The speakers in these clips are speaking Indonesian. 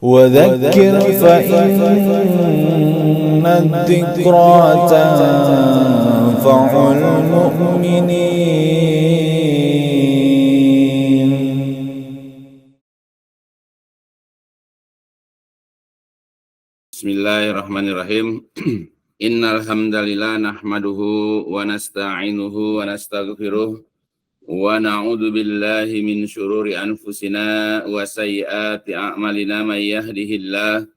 وذكر فإن الذكرى تنفع المؤمنين. Bismillahirrahmanirrahim. Innal hamdalillah nahmaduhu wa nasta'inuhu wa nastaghfiruh wa na'udzu billahi min syururi anfusina wa sayyiati a'malina may yahdihillah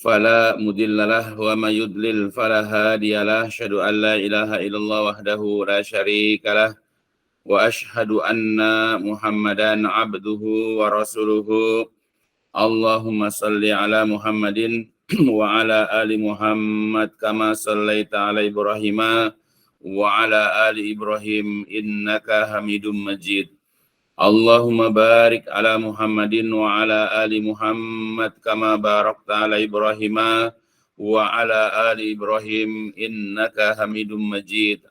fala mudhillalah wa may yudlil fala hadiyalah. Asyhadu an la ilaha illallah wahdahu la syarikalah wa asyhadu anna Muhammadan abduhu wa rasuluhu. Allahumma salli ala Muhammadin wa ala ali Muhammad kama sallaita ala Ibrahim wa ala ali Ibrahim innaka Hamidum Majid. Allahumma barik ala Muhammadin wa ala ali Muhammad kama barakta ala Ibrahim wa ala ali Ibrahim innaka Hamidum Majid.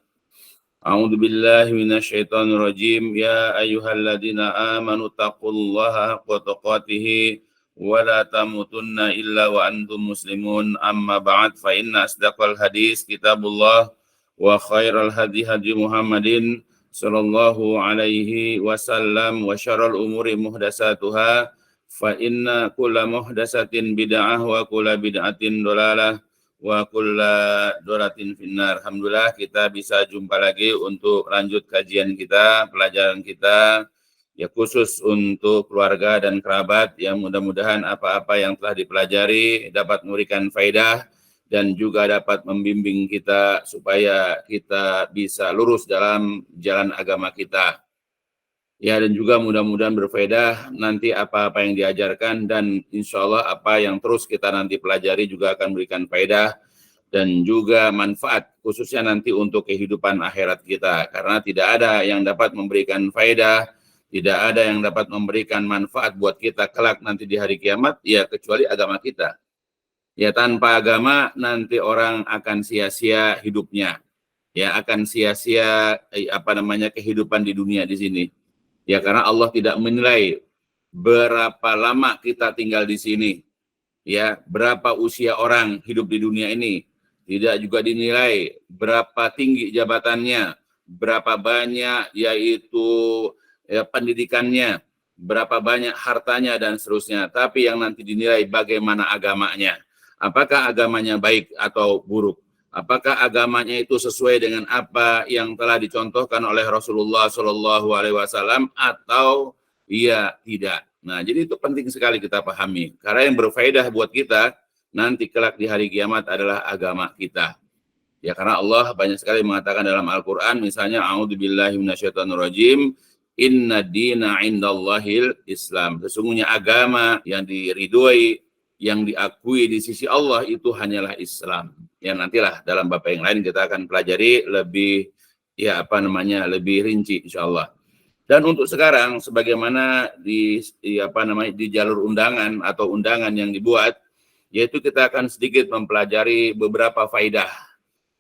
A'udzu billahi minasyaitonir rajim. Ya ayyuhalladzina amanu taqullaha haqqa tuqatih wa la tamutunna illa wa antum muslimun. Amma ba'd, fa inna asdaqal hadis kitabullah wa khairal hadi hadi Muhammadin sallallahu alaihi wasallam wa syarrul umuri muhdatsatuha fa inna kulla muhdatsatin bid'ah wa kulla bid'atin dhalalah wa kulla dhalatin finnar. Alhamdulillah kita bisa jumpa lagi untuk lanjut kajian kita, pelajaran kita ya, khusus untuk keluarga dan kerabat, yang mudah-mudahan apa-apa yang telah dipelajari dapat memberikan faedah dan juga dapat membimbing kita supaya kita bisa lurus dalam jalan agama kita. Ya, dan juga mudah-mudahan berfaedah nanti apa-apa yang diajarkan, dan insya Allah apa yang terus kita nanti pelajari juga akan memberikan faedah dan juga manfaat, khususnya nanti untuk kehidupan akhirat kita. Karena tidak ada yang dapat memberikan faedah, tidak ada yang dapat memberikan manfaat buat kita kelak nanti di hari kiamat, ya kecuali agama kita. Ya, tanpa agama nanti orang akan sia-sia hidupnya. Ya, akan sia-sia kehidupan di dunia di sini. Ya, karena Allah tidak menilai berapa lama kita tinggal di sini. Ya, berapa usia orang hidup di dunia ini. Tidak juga dinilai berapa tinggi jabatannya, berapa banyak yaitu pendidikannya, berapa banyak hartanya dan seterusnya. Tapi yang nanti dinilai bagaimana agamanya. Apakah agamanya baik atau buruk? Apakah agamanya itu sesuai dengan apa yang telah dicontohkan oleh Rasulullah SAW atau iya tidak. Nah, jadi itu penting sekali kita pahami. Karena yang berfaedah buat kita nanti kelak di hari kiamat adalah agama kita. Ya, karena Allah banyak sekali mengatakan dalam Al-Quran, misalnya, a'udzubillahi minasyaitonirrajim, inna dina indallahil Islam. Sesungguhnya agama yang diridhoi, yang diakui di sisi Allah itu hanyalah Islam. Ya, nantilah dalam bab yang lain kita akan pelajari lebih lebih rinci insyaallah. Dan untuk sekarang sebagaimana di jalur undangan atau undangan yang dibuat, yaitu kita akan sedikit mempelajari beberapa faidah,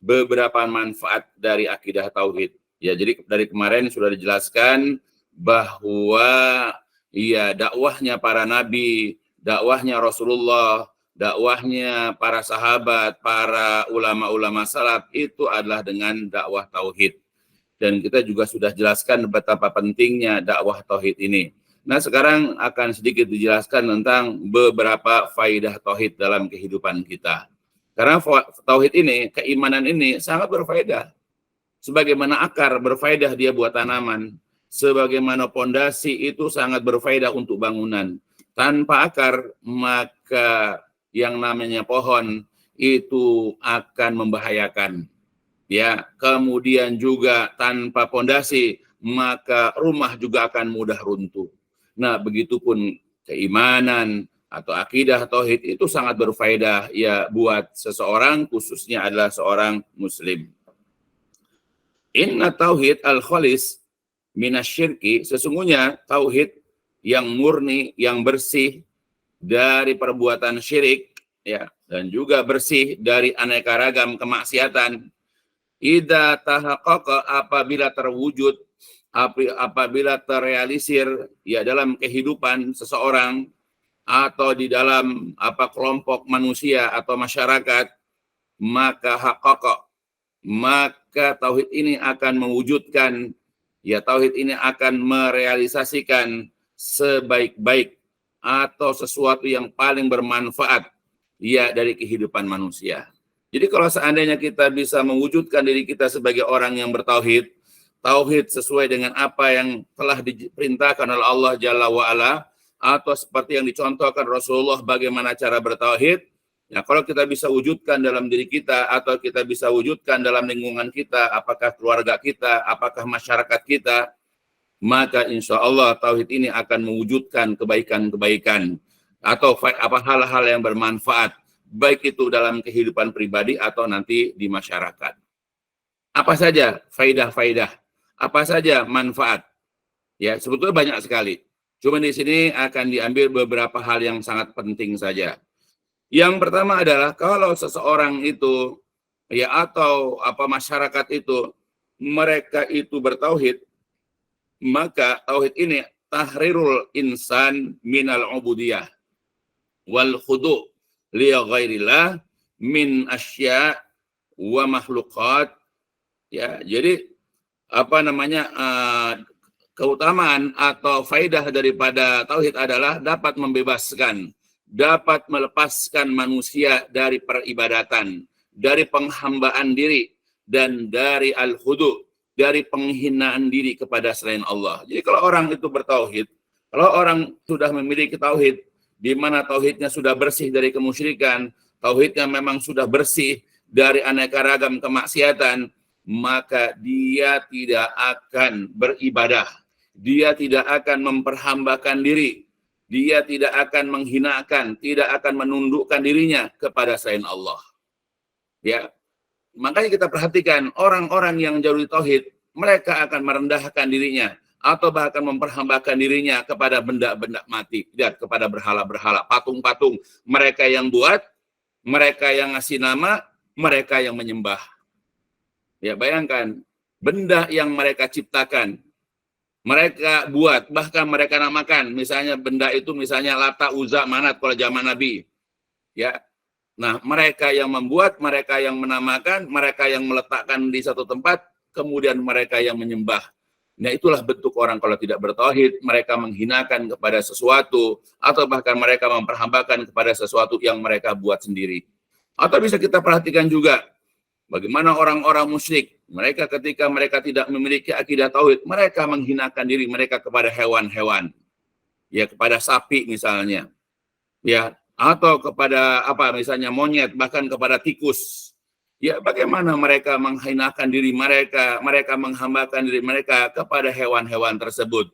beberapa manfaat dari akidah tauhid. Ya, jadi dari kemarin sudah dijelaskan bahwa ya dakwahnya para nabi, dakwahnya Rasulullah, dakwahnya para sahabat, para ulama-ulama salaf itu adalah dengan dakwah tauhid. Dan kita juga sudah jelaskan betapa pentingnya dakwah tauhid ini. Nah, sekarang akan sedikit dijelaskan tentang beberapa faidah tauhid dalam kehidupan kita. Karena tauhid ini, keimanan ini sangat berfaedah. Sebagaimana akar berfaedah dia buat tanaman, sebagaimana pondasi itu sangat berfaedah untuk bangunan. Tanpa akar, maka yang namanya pohon itu akan membahayakan. Ya, kemudian juga tanpa pondasi, maka rumah juga akan mudah runtuh. Nah, begitupun keimanan atau akidah tauhid itu sangat berfaedah ya buat seseorang, khususnya adalah seorang muslim. Inna tauhid al-khalis minasyirki, sesungguhnya tauhid yang murni, yang bersih dari perbuatan syirik, ya, dan juga bersih dari aneka ragam kemaksiatan. Idza tahaqqaqa, apabila terwujud, apabila terrealisir ya dalam kehidupan seseorang, atau di dalam kelompok manusia atau masyarakat, maka tauhid ini akan mewujudkan, ya tauhid ini akan merealisasikan sebaik-baik atau sesuatu yang paling bermanfaat ya dari kehidupan manusia. Jadi kalau seandainya kita bisa mewujudkan diri kita sebagai orang yang bertauhid, tauhid sesuai dengan apa yang telah diperintahkan oleh Allah Jalla wa'ala, atau seperti yang dicontohkan Rasulullah bagaimana cara bertauhid, ya kalau kita bisa wujudkan dalam diri kita atau kita bisa wujudkan dalam lingkungan kita, apakah keluarga kita, apakah masyarakat kita, maka insya Allah tauhid ini akan mewujudkan kebaikan-kebaikan atau hal-hal yang bermanfaat, baik itu dalam kehidupan pribadi atau nanti di masyarakat. Apa saja faidah-faidah, apa saja manfaat? Ya, sebetulnya banyak sekali. Cuma di sini akan diambil beberapa hal yang sangat penting saja. Yang pertama adalah kalau seseorang itu ya atau masyarakat itu mereka itu bertauhid, maka tauhid ini tahrirul insan minal ubudiyah wal khudu' li ghairillah min asya' wa makhluqat. Ya, jadi keutamaan atau faidah daripada tauhid adalah dapat membebaskan, dapat melepaskan manusia dari peribadatan, dari penghambaan diri, dan dari al-khudu', dari penghinaan diri kepada selain Allah. Jadi kalau orang itu bertauhid, kalau orang sudah memiliki tauhid, di mana tauhidnya sudah bersih dari kemusyrikan, tauhidnya memang sudah bersih dari aneka ragam kemaksiatan, maka dia tidak akan beribadah, dia tidak akan memperhambakan diri, dia tidak akan menghinakan, tidak akan menundukkan dirinya kepada selain Allah. Ya, makanya kita perhatikan orang-orang yang jauh dari tauhid, mereka akan merendahkan dirinya atau bahkan memperhambakan dirinya kepada benda-benda mati, tidak kepada berhala-berhala, patung-patung. Mereka yang buat, mereka yang ngasih nama, mereka yang menyembah. Ya, bayangkan benda yang mereka ciptakan, mereka buat, bahkan mereka namakan, misalnya benda itu misalnya Lata, Uzza, Manat kalau zaman Nabi. Ya. Nah, mereka yang membuat, mereka yang menamakan, mereka yang meletakkan di satu tempat, kemudian mereka yang menyembah. Nah, itulah bentuk orang kalau tidak bertauhid, mereka menghinakan kepada sesuatu atau bahkan mereka memperhambakan kepada sesuatu yang mereka buat sendiri. Atau bisa kita perhatikan juga bagaimana orang-orang musyrik, mereka ketika mereka tidak memiliki akidah tauhid, mereka menghinakan diri mereka kepada hewan-hewan. Ya, kepada sapi misalnya. Ya, atau kepada misalnya monyet, bahkan kepada tikus. Ya, bagaimana mereka menghinakan diri mereka, mereka menghambakan diri mereka kepada hewan-hewan tersebut.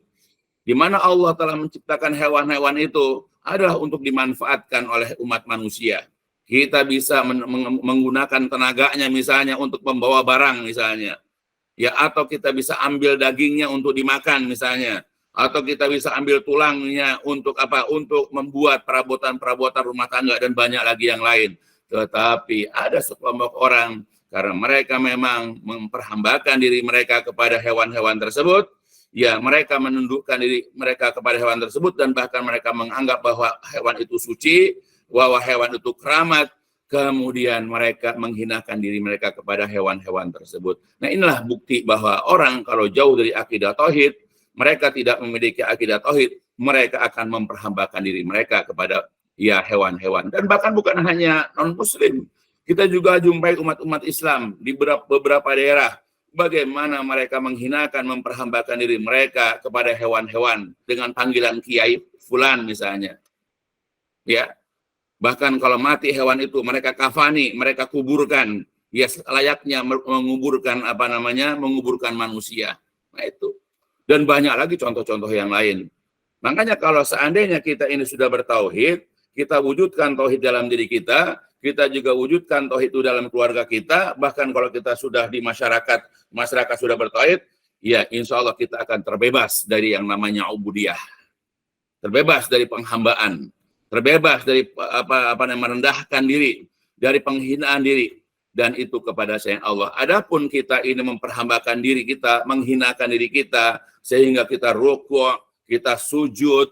Di mana Allah telah menciptakan hewan-hewan itu adalah untuk dimanfaatkan oleh umat manusia. Kita bisa menggunakan tenaganya misalnya untuk membawa barang misalnya. Ya, atau kita bisa ambil dagingnya untuk dimakan misalnya. Atau kita bisa ambil tulangnya untuk Untuk membuat perabotan-perabotan rumah tangga dan banyak lagi yang lain. Tetapi ada sekelompok orang karena mereka memang memperhambakan diri mereka kepada hewan-hewan tersebut, ya mereka menundukkan diri mereka kepada hewan tersebut dan bahkan mereka menganggap bahwa hewan itu suci, bahwa hewan itu keramat, kemudian mereka menghinakan diri mereka kepada hewan-hewan tersebut. Nah, inilah bukti bahwa orang kalau jauh dari akidah tauhid, mereka tidak memiliki akidah tauhid, mereka akan memperhambakan diri mereka kepada hewan-hewan. Dan bahkan bukan hanya non-muslim, kita juga jumpai umat-umat Islam di beberapa daerah, bagaimana mereka menghinakan, memperhambakan diri mereka kepada hewan-hewan dengan panggilan kiai fulan misalnya. Ya, bahkan kalau mati hewan itu mereka kafani, mereka kuburkan, ya layaknya menguburkan menguburkan manusia. Nah itu. Dan banyak lagi contoh-contoh yang lain. Makanya kalau seandainya kita ini sudah bertauhid, kita wujudkan tauhid dalam diri kita juga wujudkan tauhid itu dalam keluarga kita, bahkan kalau kita sudah di masyarakat sudah bertauhid, ya insya Allah kita akan terbebas dari yang namanya ubudiyah. Terbebas dari penghambaan, terbebas dari merendahkan diri, dari penghinaan diri, dan itu kepada selain Allah. Adapun kita ini memperhambakan diri kita, menghinakan diri kita, sehingga kita rukuk, kita sujud,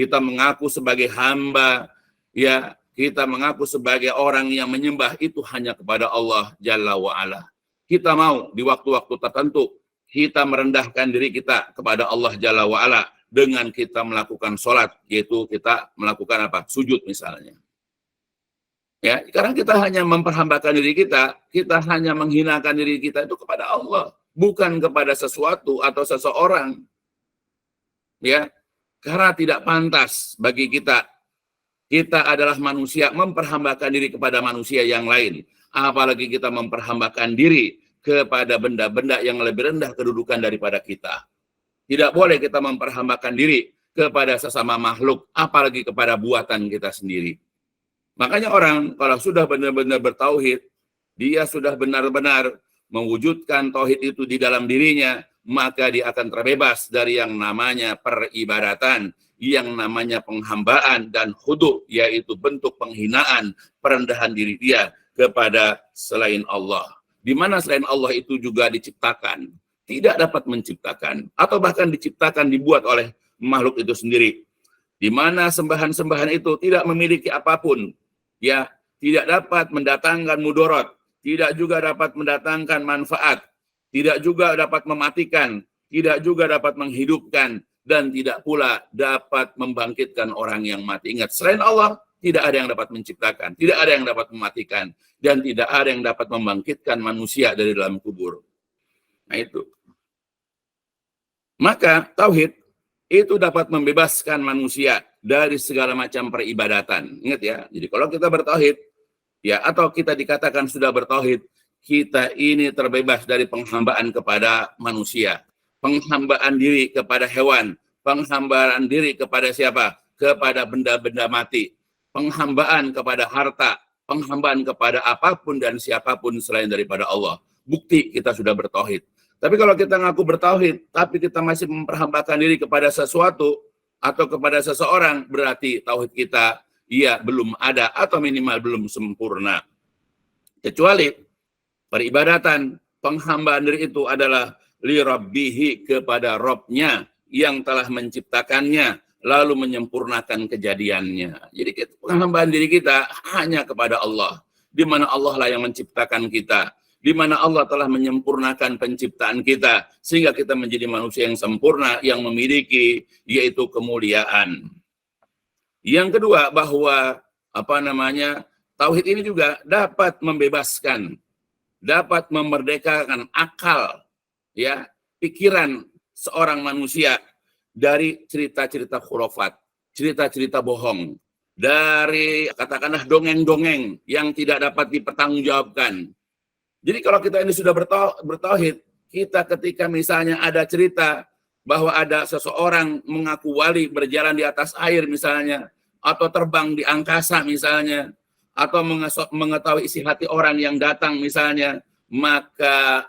kita mengaku sebagai hamba, ya, kita mengaku sebagai orang yang menyembah itu hanya kepada Allah Jalla wa'ala. Kita mau di waktu-waktu tertentu kita merendahkan diri kita kepada Allah Jalla wa'ala dengan kita melakukan sholat, yaitu kita melakukan apa? Sujud misalnya. Ya, sekarang kita hanya memperhambakan diri kita hanya menghinakan diri kita itu kepada Allah, bukan kepada sesuatu atau seseorang. Ya, karena tidak pantas bagi kita. Kita adalah manusia, memperhambakan diri kepada manusia yang lain. Apalagi kita memperhambakan diri kepada benda-benda yang lebih rendah kedudukan daripada kita. Tidak boleh kita memperhambakan diri kepada sesama makhluk, apalagi kepada buatan kita sendiri. Makanya orang kalau sudah benar-benar bertauhid, dia sudah benar-benar mewujudkan tauhid itu di dalam dirinya, maka dia akan terbebas dari yang namanya peribadatan, yang namanya penghambaan dan khudu, yaitu bentuk penghinaan, perendahan diri dia kepada selain Allah. Di mana selain Allah itu juga diciptakan, tidak dapat menciptakan, atau bahkan diciptakan dibuat oleh makhluk itu sendiri. Di mana sembahan-sembahan itu tidak memiliki apapun, ya, tidak dapat mendatangkan mudorot, tidak juga dapat mendatangkan manfaat, tidak juga dapat mematikan, tidak juga dapat menghidupkan, dan tidak pula dapat membangkitkan orang yang mati. Ingat, selain Allah, tidak ada yang dapat menciptakan, tidak ada yang dapat mematikan, dan tidak ada yang dapat membangkitkan manusia dari dalam kubur. Nah itu. Maka tauhid itu dapat membebaskan manusia dari segala macam peribadatan. Ingat ya, jadi kalau kita bertauhid, ya, atau kita dikatakan sudah bertauhid, kita ini terbebas dari penghambaan kepada manusia, penghambaan diri kepada hewan, penghambaan diri kepada siapa? Kepada benda-benda mati, penghambaan kepada harta, penghambaan kepada apapun dan siapapun selain daripada Allah. Bukti kita sudah bertauhid. Tapi kalau kita ngaku bertauhid, tapi kita masih memperhambakan diri kepada sesuatu atau kepada seseorang, berarti tauhid kita ya belum ada atau minimal belum sempurna. Kecuali peribadatan, penghambaan diri itu adalah li rabbihi, kepada Robnya yang telah menciptakannya lalu menyempurnakan kejadiannya. Jadi penghambaan diri kita hanya kepada Allah, di mana Allah lah yang menciptakan kita, di mana Allah telah menyempurnakan penciptaan kita sehingga kita menjadi manusia yang sempurna, yang memiliki yaitu kemuliaan. Yang kedua, bahwa tauhid ini juga dapat membebaskan, dapat memerdekakan akal, ya, pikiran seorang manusia dari cerita-cerita khurafat, cerita-cerita bohong, dari katakanlah dongeng-dongeng yang tidak dapat dipertanggungjawabkan. Jadi kalau kita ini sudah bertauhid, kita ketika misalnya ada cerita bahwa ada seseorang mengaku wali berjalan di atas air misalnya, atau terbang di angkasa misalnya, atau mengetahui isi hati orang yang datang misalnya, maka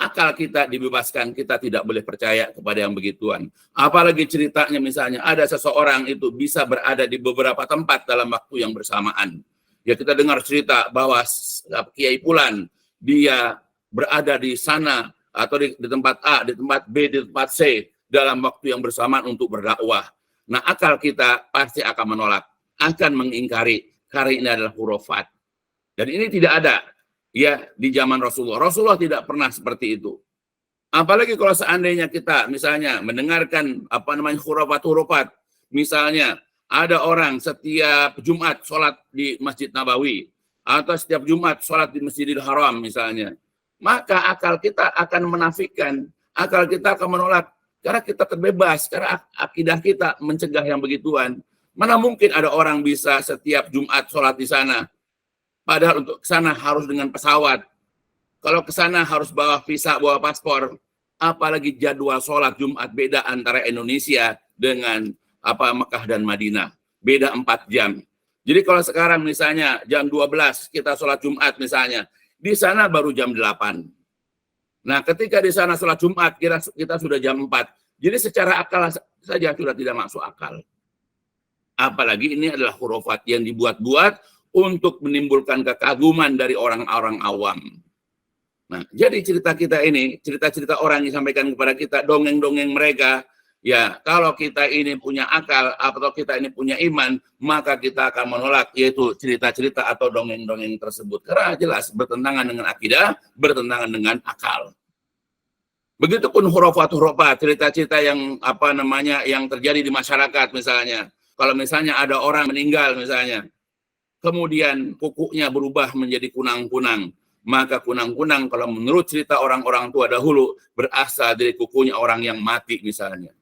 akal kita dibebaskan, kita tidak boleh percaya kepada yang begituan. Apalagi ceritanya misalnya ada seseorang itu bisa berada di beberapa tempat dalam waktu yang bersamaan. Ya, kita dengar cerita bahwa Kiai Fulan dia berada di sana atau di tempat A, di tempat B, di tempat C dalam waktu yang bersamaan untuk berdakwah. Nah, akal kita pasti akan menolak, akan mengingkari, karena ini adalah khurafat. Dan ini tidak ada ya di zaman Rasulullah. Rasulullah tidak pernah seperti itu. Apalagi kalau seandainya kita misalnya mendengarkan khurafat-khurafat. Misalnya ada orang setiap Jumat sholat di Masjid Nabawi, atau setiap Jumat sholat di Masjidil Haram misalnya, maka akal kita akan menafikan, akal kita akan menolak, karena kita terbebas, karena akidah kita mencegah yang begituan. Mana mungkin ada orang bisa setiap Jumat sholat di sana, padahal untuk ke sana harus dengan pesawat. Kalau ke sana harus bawa visa, bawa paspor, apalagi jadwal sholat Jumat beda antara Indonesia dengan Mekah dan Madinah, beda 4 jam. Jadi kalau sekarang misalnya jam 12 kita sholat Jumat misalnya, di sana baru jam 8. Nah, ketika di sana sholat Jumat, kita sudah jam 4. Jadi secara akal saja sudah tidak masuk akal. Apalagi ini adalah khurafat yang dibuat-buat untuk menimbulkan kekaguman dari orang-orang awam. Nah, jadi cerita kita ini, cerita-cerita orang yang disampaikan kepada kita, dongeng-dongeng mereka, Ya, kalau kita ini punya akal atau kita ini punya iman, maka kita akan menolak yaitu cerita-cerita atau dongeng-dongeng tersebut. Karena jelas bertentangan dengan akidah, bertentangan dengan akal. Begitupun hurufat-hurufat, cerita-cerita yang yang terjadi di masyarakat misalnya. Kalau misalnya ada orang meninggal misalnya, kemudian kukunya berubah menjadi kunang-kunang, maka kunang-kunang kalau menurut cerita orang-orang tua dahulu berasal dari kukunya orang yang mati misalnya.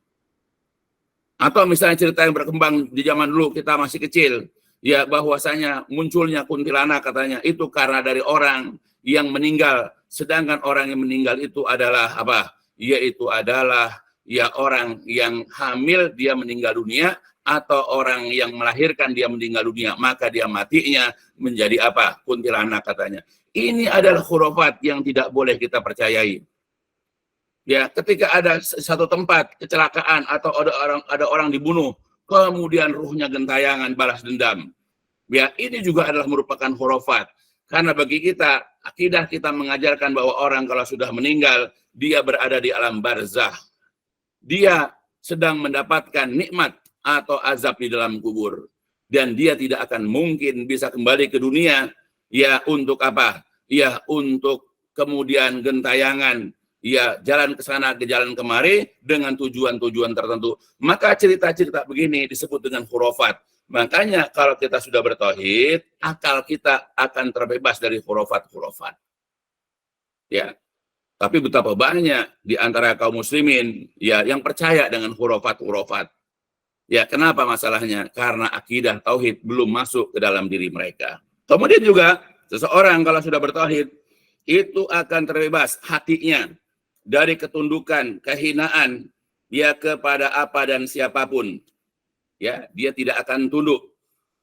Atau misalnya cerita yang berkembang di zaman dulu kita masih kecil, ya bahwasanya munculnya kuntilanak katanya itu karena dari orang yang meninggal, sedangkan orang yang meninggal itu adalah apa? Yaitu adalah ya orang yang hamil dia meninggal dunia atau orang yang melahirkan dia meninggal dunia, maka dia matinya menjadi apa? Kuntilanak katanya. Ini adalah khurafat yang tidak boleh kita percayai. Ya, ketika ada satu tempat kecelakaan atau ada orang dibunuh, kemudian ruhnya gentayangan balas dendam. Ya, ini juga adalah merupakan khurafat. Karena bagi kita, akidah kita mengajarkan bahwa orang kalau sudah meninggal, dia berada di alam barzah. Dia sedang mendapatkan nikmat atau azab di dalam kubur. Dan dia tidak akan mungkin bisa kembali ke dunia, ya untuk apa? Ya untuk kemudian gentayangan, ya jalan ke sana ke jalan kemari dengan tujuan-tujuan tertentu. Maka cerita-cerita begini disebut dengan khurafat. Makanya kalau kita sudah bertauhid, akal kita akan terbebas dari khurafat-khurafat. Ya. Tapi betapa banyak di antara kaum muslimin ya yang percaya dengan khurafat-khurafat. Ya, kenapa masalahnya? Karena akidah tauhid belum masuk ke dalam diri mereka. Kemudian juga seseorang kalau sudah bertauhid itu akan terbebas hatinya dari ketundukan, kehinaan dia kepada apa dan siapapun. Ya, dia tidak akan tunduk.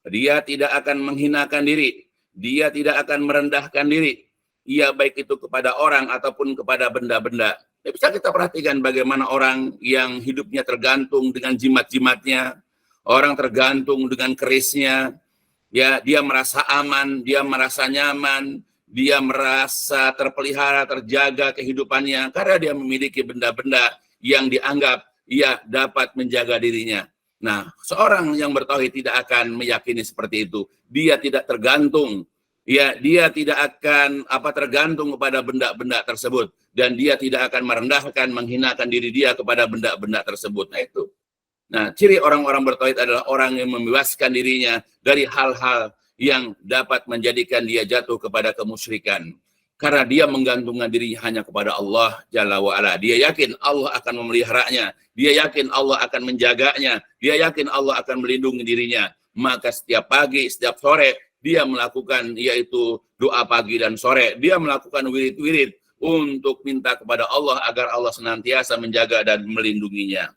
Dia tidak akan menghinakan diri. Dia tidak akan merendahkan diri. Ia baik itu kepada orang ataupun kepada benda-benda. Ya, bisa kita perhatikan bagaimana orang yang hidupnya tergantung dengan jimat-jimatnya, orang tergantung dengan kerisnya, ya dia merasa aman, dia merasa nyaman, dia merasa terpelihara, terjaga kehidupannya karena dia memiliki benda-benda yang dianggap ia dapat menjaga dirinya. Nah, seorang yang bertauhid tidak akan meyakini seperti itu. Dia tidak tergantung, ya, dia tidak akan tergantung kepada benda-benda tersebut dan dia tidak akan merendahkan, menghinakan diri dia kepada benda-benda tersebut. Nah, itu. Nah, ciri orang-orang bertauhid adalah orang yang membebaskan dirinya dari hal-hal yang dapat menjadikan dia jatuh kepada kemusyrikan. Karena dia menggantungkan dirinya hanya kepada Allah Jalla wa'ala. Dia yakin Allah akan memeliharanya. Dia yakin Allah akan menjaganya. Dia yakin Allah akan melindungi dirinya. Maka setiap pagi, setiap sore, dia melakukan yaitu doa pagi dan sore. Dia melakukan wirid-wirid untuk minta kepada Allah agar Allah senantiasa menjaga dan melindunginya.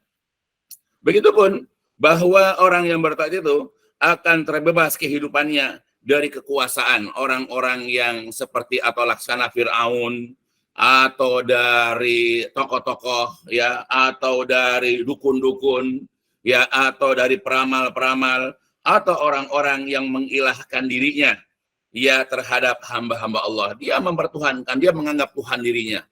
Begitupun bahwa orang yang bertauhid itu akan terbebas kehidupannya dari kekuasaan orang-orang yang seperti atau laksana Fir'aun atau dari tokoh-tokoh ya atau dari dukun-dukun ya atau dari peramal-peramal atau orang-orang yang mengilahkan dirinya ya terhadap hamba-hamba Allah. Dia mempertuhankan, dia menganggap Tuhan dirinya.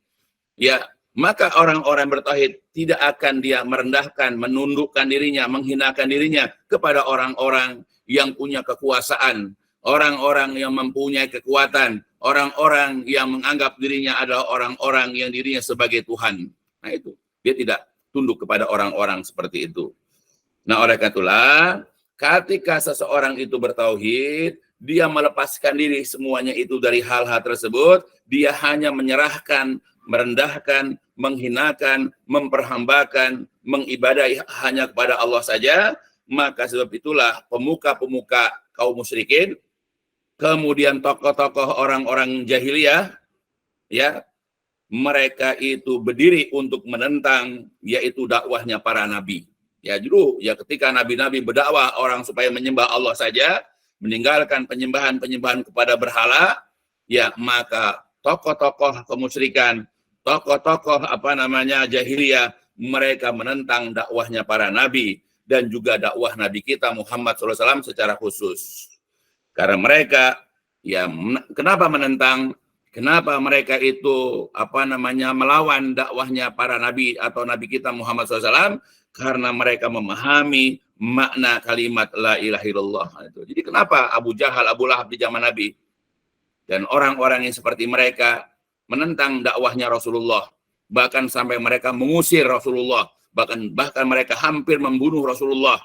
Ya, maka orang-orang bertauhid tidak akan dia merendahkan, menundukkan dirinya, menghinakan dirinya kepada orang-orang yang punya kekuasaan, orang-orang yang mempunyai kekuatan, orang-orang yang menganggap dirinya adalah orang-orang yang dirinya sebagai Tuhan. Nah itu, dia tidak tunduk kepada orang-orang seperti itu. Nah oleh karena itulah, ketika seseorang itu bertauhid, dia melepaskan diri semuanya itu dari hal-hal tersebut, dia hanya menyerahkan, merendahkan, menghinakan, memperhambakan, mengibadahi hanya kepada Allah saja, maka sebab itulah pemuka-pemuka kaum musyrikin, kemudian tokoh-tokoh orang-orang jahiliyah, ya, mereka itu berdiri untuk menentang yaitu dakwahnya para nabi. Ya, dulu ya ketika nabi-nabi berdakwah orang supaya menyembah Allah saja, meninggalkan penyembahan-penyembahan kepada berhala, ya maka tokoh-tokoh kemusyrikan, tokoh-tokoh jahiliyah, mereka menentang dakwahnya para nabi dan juga dakwah Nabi kita Muhammad SAW secara khusus. Karena mereka ya kenapa menentang? Kenapa mereka itu melawan dakwahnya para nabi atau nabi kita Muhammad SAW? karena mereka memahami makna kalimat la ilaha illallah. Jadi kenapa Abu Jahal, Abu Lahab di zaman Nabi dan orang-orang yang seperti mereka menentang dakwahnya Rasulullah, bahkan sampai mereka mengusir Rasulullah, bahkan mereka hampir membunuh Rasulullah.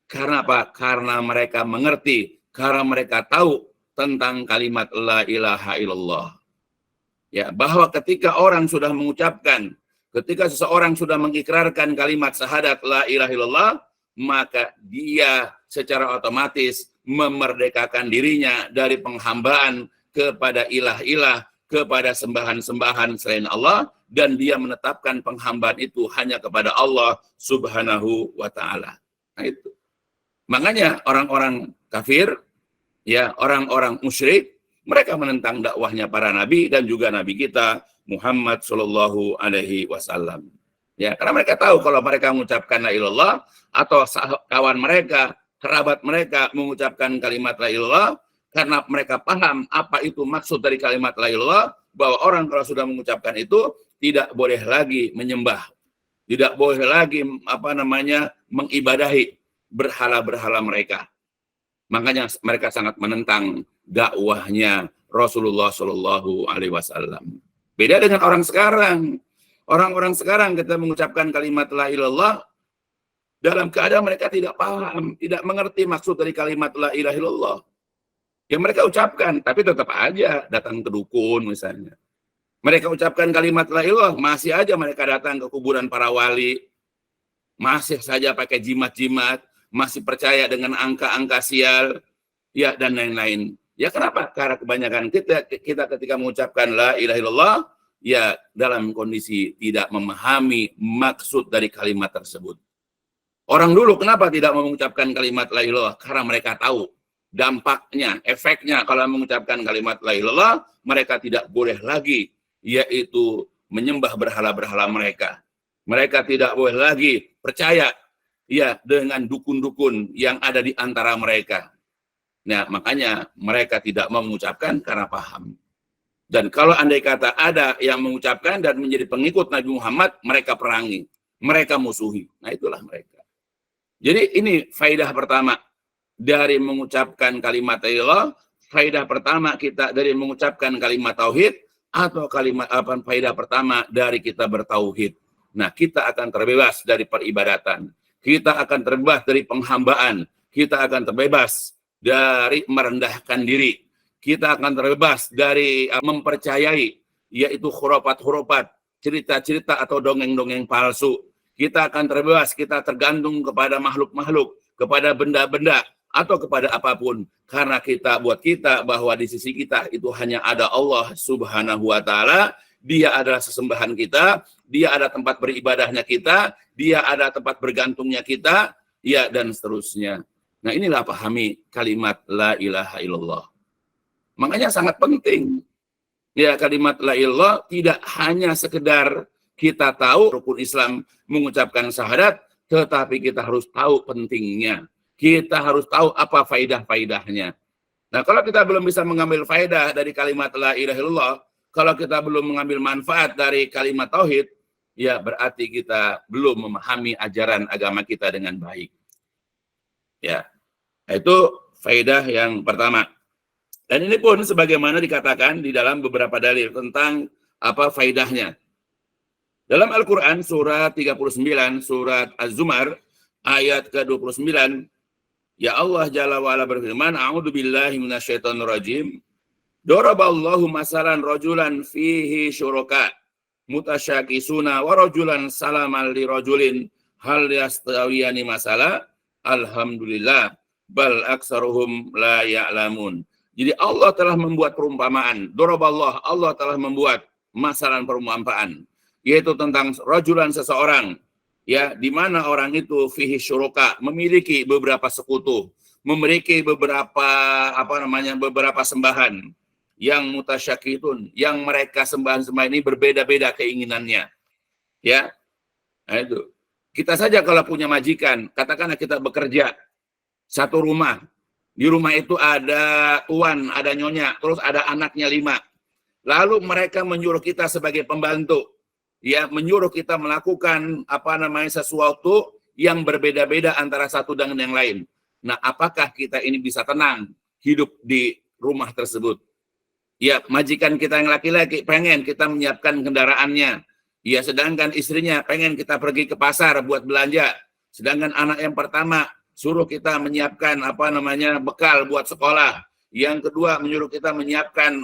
Karena apa? Karena mereka mengerti, karena mereka tahu tentang kalimat la ilaha illallah. Ya, bahwa ketika orang sudah mengucapkan, ketika seseorang sudah mengikrarkan kalimat syahadat la ilaha illallah, maka dia secara otomatis memerdekakan dirinya dari penghambaan kepada ilah-ilah, kepada sembahan-sembahan selain Allah, dan dia menetapkan penghambaan itu hanya kepada Allah Subhanahu wa Ta'ala. Nah, itu. Makanya orang-orang kafir, ya, orang-orang musyrik, mereka menentang dakwahnya para nabi dan juga nabi kita Muhammad Shallallahu Alaihi Wasallam. Ya, karena mereka tahu kalau mereka mengucapkan la ilallah atau kawan mereka, kerabat mereka mengucapkan kalimat la ilallah, karena mereka paham apa itu maksud dari kalimat la ilallah, bahwa orang kalau sudah mengucapkan itu tidak boleh lagi menyembah, tidak boleh lagi mengibadahi berhala-berhala mereka. Makanya mereka sangat menentang dakwahnya Rasulullah Shallallahu Alaihi Wasallam. Beda dengan orang sekarang. Orang-orang sekarang kita mengucapkan kalimat la ilallah dalam keadaan mereka tidak paham, tidak mengerti maksud dari kalimat la ilaha illallah. Yang mereka ucapkan, tapi tetap aja datang ke dukun misalnya. Mereka ucapkan kalimat la ilallah, masih aja mereka datang ke kuburan para wali, masih saja pakai jimat-jimat, masih percaya dengan angka-angka sial, ya, dan lain-lain. Ya, kenapa? Karena kebanyakan kita ketika mengucapkan la ilaha illallah, ya, dalam kondisi tidak memahami maksud dari kalimat tersebut. Orang dulu kenapa tidak mengucapkan kalimat la ilaha illallah? Karena mereka tahu dampaknya, efeknya kalau mengucapkan kalimat la ilaha illallah, mereka tidak boleh lagi, yaitu menyembah berhala-berhala mereka. Mereka tidak boleh lagi percaya, ya, dengan dukun-dukun yang ada di antara mereka. Nah, makanya mereka tidak mau mengucapkan karena paham. Dan kalau andai kata ada yang mengucapkan dan menjadi pengikut Nabi Muhammad, mereka perangi, mereka musuhi. Nah, itulah mereka. Jadi ini faidah pertama dari mengucapkan kalimat Allah. Faidah pertama kita dari mengucapkan kalimat tauhid, atau faidah pertama dari kita bertauhid. Nah, kita akan terbebas dari peribadatan. Kita akan terbebas dari penghambaan. Kita akan terbebas dari merendahkan diri. Kita akan terbebas dari mempercayai, yaitu khurafat-khurafat, cerita-cerita atau dongeng-dongeng palsu. Kita akan terbebas, kita tergantung kepada makhluk-makhluk, kepada benda-benda, atau kepada apapun. Karena buat kita bahwa di sisi kita itu hanya ada Allah Subhanahu wa Ta'ala. Dia adalah sesembahan kita, dia ada tempat beribadahnya kita, dia ada tempat bergantungnya kita, ya, dan seterusnya. Nah, inilah pahami kalimat la ilaha illallah. Makanya sangat penting. Ya, kalimat la ilallah tidak hanya sekedar kita tahu rukun Islam mengucapkan syahadat, tetapi kita harus tahu pentingnya. Kita harus tahu apa faidah-faidahnya. Nah, kalau kita belum bisa mengambil faidah dari kalimat la ilaha illallah, kalau kita belum mengambil manfaat dari kalimat tauhid, ya berarti kita belum memahami ajaran agama kita dengan baik. Ya, itu faidah yang pertama. Dan ini pun sebagaimana dikatakan di dalam beberapa dalil tentang apa faidahnya. Dalam Al-Quran surat 39, surat Az-Zumar, ayat ke-29, ya Allah Jalla wa'ala berfirman, A'udzubillahi minasyaitonirrajim. Daraballahu masalan rajulan fihi syuraka mutasyakisuna wa rajulan salaman li rajulin hal yastawiyani masala alhamdulillah bal aksaruhum la ya'lamun. Jadi Allah telah membuat perumpamaan. Daraballah, Allah telah membuat masalan perumpamaan, yaitu tentang rajulan seseorang, ya, di mana orang itu fihi syuraka, memiliki beberapa sekutu, memiliki beberapa beberapa sembahan yang mutasyakitun, yang mereka sembahan-sembahan ini berbeda-beda keinginannya. Ya. Nah, itu. Kita saja kalau punya majikan, katakanlah kita bekerja satu rumah. Di rumah itu ada tuan, ada nyonya, terus ada anaknya 5. Lalu mereka menyuruh kita sebagai pembantu, ya, menyuruh kita melakukan sesuatu yang berbeda-beda antara satu dengan yang lain. Nah, apakah kita ini bisa tenang hidup di rumah tersebut? Ya, majikan kita yang laki-laki pengen kita menyiapkan kendaraannya. Ya, sedangkan istrinya pengen kita pergi ke pasar buat belanja. Sedangkan anak yang pertama suruh kita menyiapkan bekal buat sekolah. Yang kedua menyuruh kita menyiapkan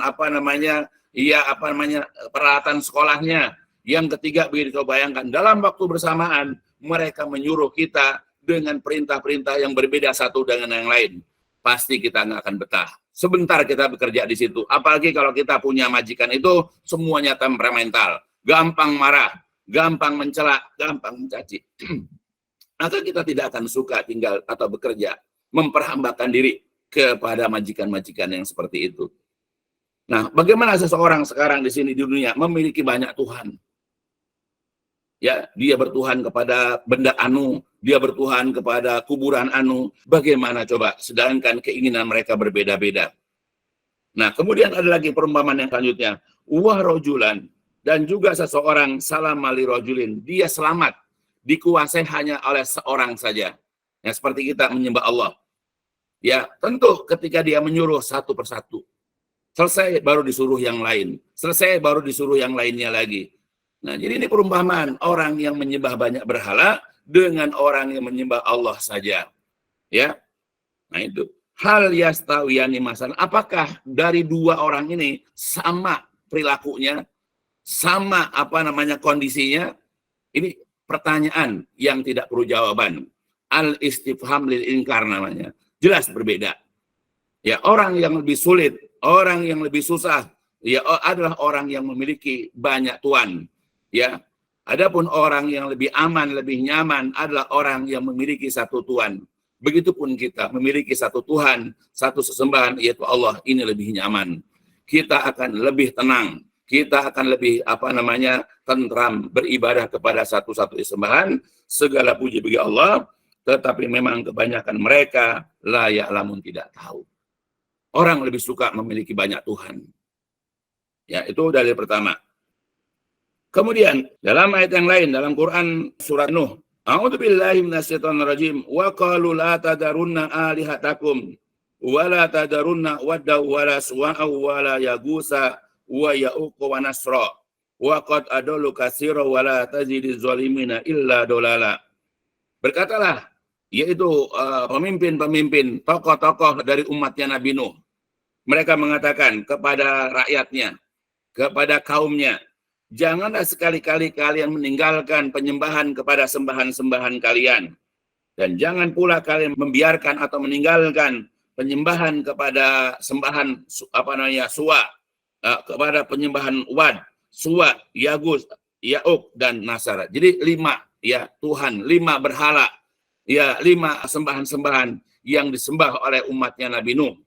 peralatan sekolahnya. Yang ketiga, begitu kau bayangkan dalam waktu bersamaan mereka menyuruh kita dengan perintah-perintah yang berbeda satu dengan yang lain. Pasti kita nggak akan betah. Sebentar kita bekerja di situ. Apalagi kalau kita punya majikan itu semuanya temperamental, gampang marah, gampang mencela, gampang mencaci. Maka kita tidak akan suka tinggal atau bekerja, memperhambakan diri kepada majikan-majikan yang seperti itu. Nah, bagaimana seseorang sekarang di sini di dunia memiliki banyak Tuhan? Ya, dia bertuhan kepada benda anu, dia bertuhan kepada kuburan anu. Bagaimana coba? Sedangkan keinginan mereka berbeda-beda. Nah, kemudian ada lagi perumpamaan yang selanjutnya. Wah rojulan, dan juga seseorang salam mali rojulin. Dia selamat, dikuasai hanya oleh seorang saja. Ya, seperti kita menyembah Allah. Ya, tentu ketika dia menyuruh satu persatu. Selesai baru disuruh yang lain. Selesai baru disuruh yang lainnya lagi. Nah, jadi ini perumpamaan orang yang menyembah banyak berhala dengan orang yang menyembah Allah saja. Ya. Nah, itu. Hal yastawiyani masalah. Apakah dari dua orang ini sama perilakunya, sama kondisinya? Ini pertanyaan yang tidak perlu jawaban. Al-istifham lil inkar namanya. Jelas berbeda. Ya, orang yang lebih sulit, orang yang lebih susah, ya adalah orang yang memiliki banyak tuan. Ya, adapun orang yang lebih aman, lebih nyaman adalah orang yang memiliki satu Tuhan. Begitupun kita memiliki satu Tuhan, satu sesembahan, yaitu Allah. Ini lebih nyaman. Kita akan lebih tenang. Kita akan lebih tentram beribadah kepada satu-satu sembahan. Segala puji bagi Allah. Tetapi memang kebanyakan mereka la ya'lamun, tidak tahu. Orang lebih suka memiliki banyak Tuhan. Ya, itu dalil pertama. Kemudian dalam ayat yang lain dalam Quran surat Nuh, a'udzubillahi minasyaitonirrajim wa qalu la tadarunna alihatakum wa la tadarunna wadda wa la suwa'a wa la yagusa wa ya'uq wa nasra wa qad adallu katsira wa la tazidiz zalimina illa dolala. Berkatalah, yaitu pemimpin-pemimpin, tokoh-tokoh dari umatnya Nabi Nuh. Mereka mengatakan kepada rakyatnya, kepada kaumnya, janganlah sekali-kali kalian meninggalkan penyembahan kepada sembahan-sembahan kalian. Dan jangan pula kalian membiarkan atau meninggalkan penyembahan kepada sembahan Suwa, kepada penyembahan Wad, Suwa, Yagus, Ya'uq, dan Nasara. Jadi 5 ya Tuhan, 5 berhala, ya 5 sembahan-sembahan yang disembah oleh umatnya Nabi Nuh,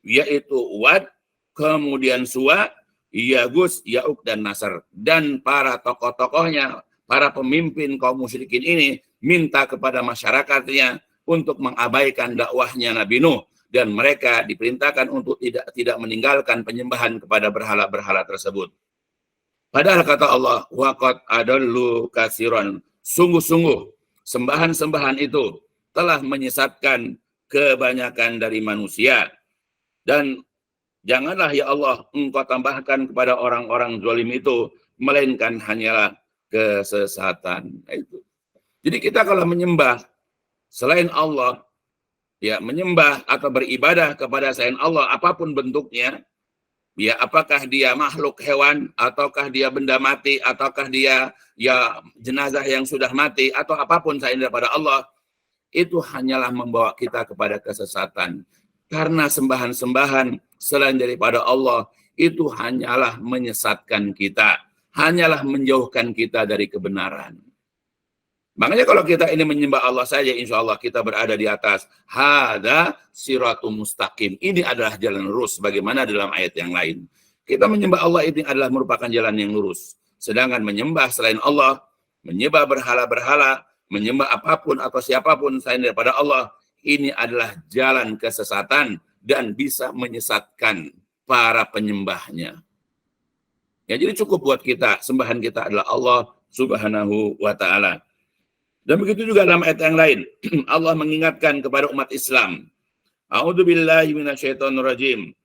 yaitu Wad, kemudian Suwa, Yagus, Ya'uq, dan Nasr. Dan para tokoh-tokohnya, para pemimpin kaum musyrikin ini minta kepada masyarakatnya untuk mengabaikan dakwahnya Nabi Nuh, dan mereka diperintahkan untuk tidak meninggalkan penyembahan kepada berhala-berhala tersebut. Padahal kata Allah, waqad adallu katsiran, sungguh-sungguh sembahan-sembahan itu telah menyesatkan kebanyakan dari manusia. Dan janganlah ya Allah engkau tambahkan kepada orang-orang zalim itu melainkan hanyalah kesesatan. Itu. Jadi kita kalau menyembah selain Allah, ya menyembah atau beribadah kepada selain Allah apapun bentuknya, ya apakah dia makhluk hewan, ataukah dia benda mati, ataukah dia ya jenazah yang sudah mati, atau apapun selain daripada Allah, itu hanyalah membawa kita kepada kesesatan. Karena sembahan-sembahan selain daripada Allah itu hanyalah menyesatkan kita, hanyalah menjauhkan kita dari kebenaran. Makanya kalau kita ini menyembah Allah saja, insya Allah kita berada di atas hada siratul mustaqim. Ini adalah jalan lurus, bagaimana dalam ayat yang lain. Kita menyembah Allah ini adalah merupakan jalan yang lurus. Sedangkan menyembah selain Allah, menyembah berhala-berhala, menyembah apapun atau siapapun selain daripada Allah, ini adalah jalan kesesatan dan bisa menyesatkan para penyembahnya. Ya, jadi cukup buat kita, sembahan kita adalah Allah Subhanahu wa ta'ala. Dan begitu juga dalam ayat yang lain, Allah mengingatkan kepada umat Islam. A'udzubillahi minasyaitonirrajim.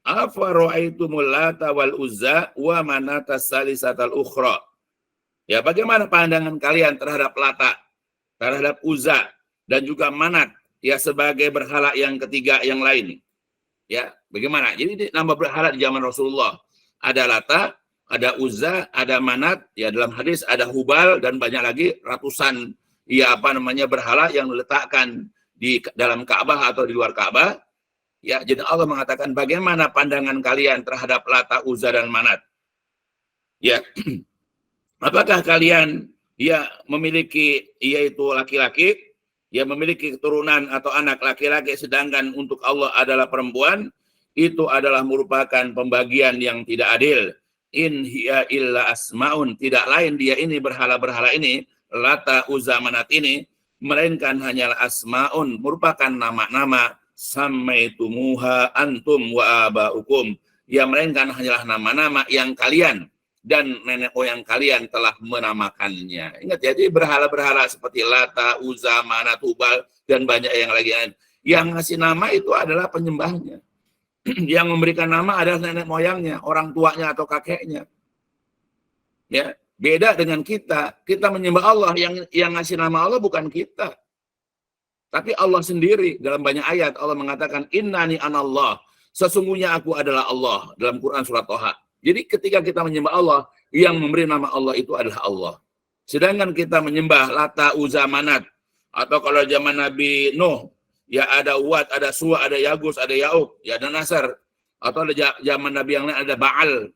Afara'aitumul Lata wal Uzza wa manata salisatal ukhra. Ya, bagaimana pandangan kalian terhadap Lata, terhadap Uzza, dan juga Manat, ya sebagai berhala yang ketiga yang lain. Ya, bagaimana? Jadi nambah berhala di zaman Rasulullah. Ada Lata, ada Uzza, ada Manat, ya dalam hadis ada Hubal dan banyak lagi ratusan berhala yang diletakkan di dalam Ka'bah atau di luar Ka'bah. Ya, jadi Allah mengatakan bagaimana pandangan kalian terhadap Lata, Uzza dan Manat? Ya. Apakah kalian memiliki yaitu laki-laki, memiliki keturunan atau anak laki-laki sedangkan untuk Allah adalah perempuan? Itu adalah merupakan pembagian yang tidak adil. In hiya illa asmaun, tidak lain dia ini berhala-berhala ini, Lata, Uzza, Manat ini, melainkan hanyalah asmaun, merupakan nama-nama sammaitumuha antum wa abaukum, yang melainkan hanyalah nama-nama yang kalian dan nenek moyang kalian telah menamakannya. Ingat ya, jadi berhala-berhala seperti Lata, Uzza, Manat, Hubal, dan banyak yang lagi. Yang ngasih nama itu adalah penyembahnya. Yang memberikan nama adalah nenek moyangnya, orang tuanya atau kakeknya. Ya, beda dengan kita. Kita menyembah Allah, yang ngasih nama Allah bukan kita. Tapi Allah sendiri. Dalam banyak ayat Allah mengatakan innani anallah, sesungguhnya aku adalah Allah, dalam Quran surat Toha. Jadi ketika kita menyembah Allah, yang memberi nama Allah itu adalah Allah. Sedangkan kita menyembah Lata, Uzza, Manat, atau kalau zaman Nabi Nuh, ya ada Wat, ada Suwa, ada Yagus, ada Ya'uq, ya ada Nasar, atau ada zaman Nabi yang lain ada Baal,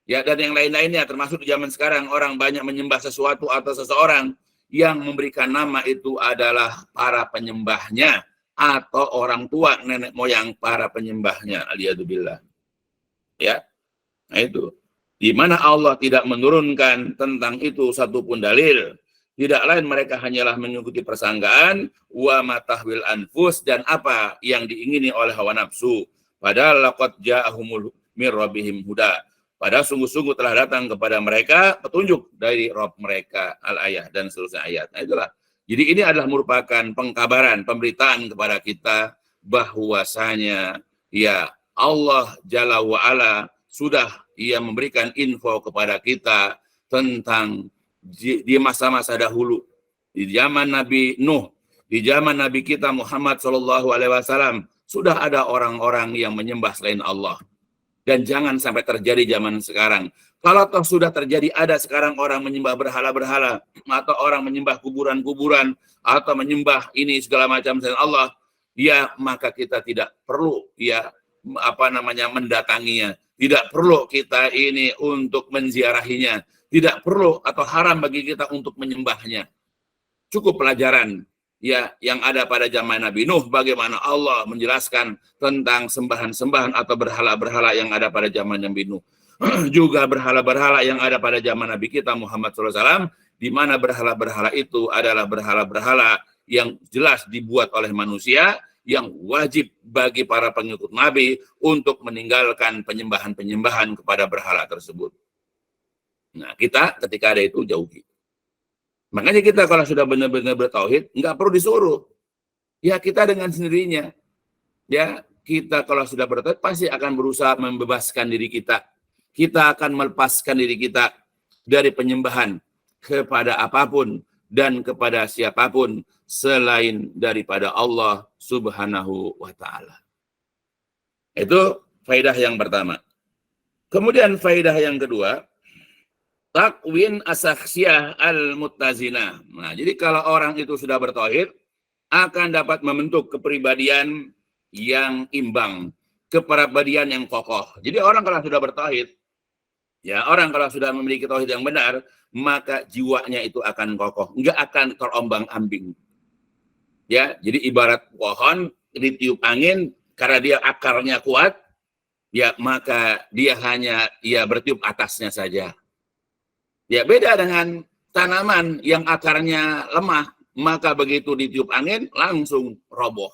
ya dan yang lain-lainnya, termasuk di zaman sekarang orang banyak menyembah sesuatu atau seseorang, yang memberikan nama itu adalah para penyembahnya atau orang tua nenek moyang para penyembahnya, aliyadzubillah. Ya. Nah itu, di mana Allah tidak menurunkan tentang itu satupun dalil. Tidak lain mereka hanyalah mengikuti persangkaan, wa matahwil anfus, dan apa yang diingini oleh hawa nafsu. Padahal laqad ja'ahumul mir rabbihim huda. Padahal sungguh-sungguh telah datang kepada mereka petunjuk dari Rabb mereka, al-ayah dan seterusnya ayat. Nah itulah. Jadi ini adalah merupakan pengkabaran, pemberitaan kepada kita bahwasanya ya Allah Jalla wa'ala sudah memberikan info kepada kita tentang di masa-masa dahulu, di zaman Nabi Nuh, di zaman Nabi kita Muhammad SAW, sudah ada orang-orang yang menyembah selain Allah. Dan jangan sampai terjadi zaman sekarang. Kalau toh sudah terjadi, ada sekarang orang menyembah berhala-berhala, atau orang menyembah kuburan-kuburan, atau menyembah ini segala macam selain Allah, ya maka kita tidak perlu mendatanginya. Tidak perlu kita ini untuk menziarahinya. Tidak perlu atau haram bagi kita untuk menyembahnya. Cukup pelajaran yang ada pada zaman Nabi Nuh, bagaimana Allah menjelaskan tentang sembahan-sembahan atau berhala-berhala yang ada pada zaman Nabi Nuh. Juga berhala-berhala yang ada pada zaman Nabi kita Muhammad SAW, di mana berhala-berhala itu adalah berhala-berhala yang jelas dibuat oleh manusia, yang wajib bagi para pengikut Nabi untuk meninggalkan penyembahan-penyembahan kepada berhala tersebut. Nah, kita ketika ada itu jauhi. Makanya kita kalau sudah benar-benar bertauhid, nggak perlu disuruh. Ya kita dengan sendirinya. Ya kita kalau sudah bertauhid pasti akan berusaha membebaskan diri kita. Kita akan melepaskan diri kita dari penyembahan kepada apapun dan kepada siapapun selain daripada Allah Subhanahu wa ta'ala. Itu faedah yang pertama. Kemudian faedah yang kedua, takwin asakhsiyah al-muttazina. Nah, jadi kalau orang itu sudah bertauhid, akan dapat membentuk kepribadian yang imbang, kepribadian yang kokoh. Jadi orang kalau sudah bertauhid, orang kalau sudah memiliki tauhid yang benar, maka jiwanya itu akan kokoh, enggak akan terombang-ambing. Ya, jadi ibarat pohon ditiup angin, karena dia akarnya kuat, ya maka dia hanya bertiup atasnya saja. Ya, beda dengan tanaman yang akarnya lemah, maka begitu ditiup angin langsung roboh.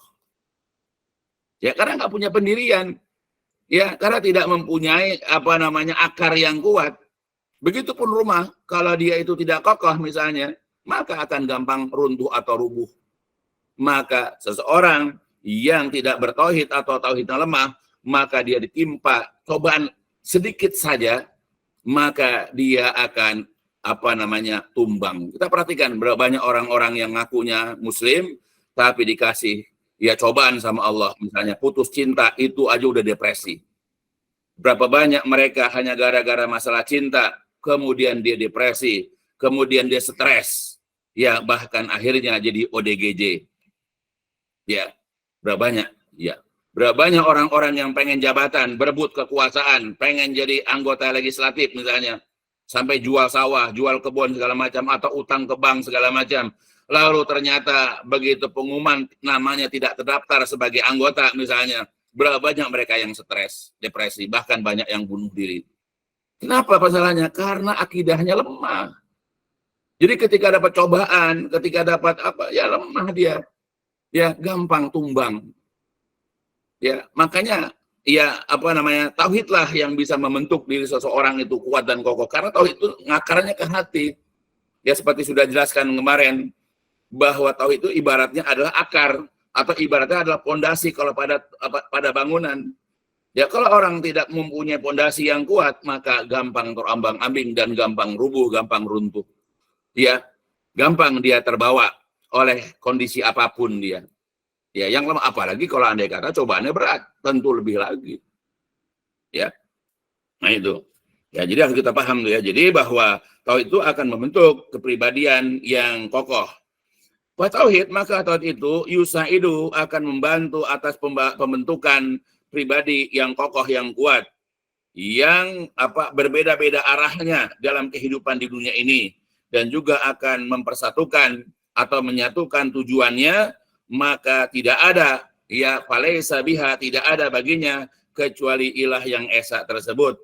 Ya, karena nggak punya pendirian. Ya, karena tidak mempunyai akar yang kuat. Begitupun rumah, kalau dia itu tidak kokoh misalnya, maka akan gampang runtuh atau rubuh. Maka seseorang yang tidak bertauhid atau tauhidnya lemah, maka dia ditimpa cobaan sedikit saja, maka dia akan tumbang. Kita perhatikan berapa banyak orang-orang yang ngakunya muslim tapi dikasih cobaan sama Allah, misalnya putus cinta, itu aja udah depresi. Berapa banyak mereka hanya gara-gara masalah cinta kemudian dia depresi, kemudian dia stres, bahkan akhirnya jadi ODGJ. Berapa banyak? Berapa banyak orang-orang yang pengen jabatan, berebut kekuasaan, pengen jadi anggota legislatif misalnya, sampai jual sawah, jual kebun segala macam, atau utang ke bank segala macam. Lalu ternyata begitu pengumuman namanya tidak terdaftar sebagai anggota misalnya, berapa banyak mereka yang stres, depresi, bahkan banyak yang bunuh diri. Kenapa masalahnya? Karena akidahnya lemah. Jadi ketika dapat cobaan, ketika dapat lemah dia. Gampang tumbang. Makanya tauhidlah yang bisa membentuk diri seseorang itu kuat dan kokoh, karena tauhid itu ngakarnya ke hati. Seperti sudah jelaskan kemarin bahwa tauhid itu ibaratnya adalah akar atau ibaratnya adalah pondasi kalau pada bangunan. Kalau orang tidak mempunyai pondasi yang kuat, maka gampang terombang-ambing dan gampang rubuh, gampang runtuh. Gampang dia terbawa oleh kondisi apapun dia. Yang lemah, apalagi kalau andai kata cobaannya berat, tentu lebih lagi. Nah itu. Jadi harus kita paham tuh Jadi bahwa tauhid itu akan membentuk kepribadian yang kokoh. Tauhid, maka tauhid itu yusaidu akan membantu atas pembentukan pribadi yang kokoh, yang kuat, yang berbeda-beda arahnya dalam kehidupan di dunia ini, dan juga akan mempersatukan atau menyatukan tujuannya, maka tidak ada falaisa biha, tidak ada baginya kecuali ilah yang esa tersebut,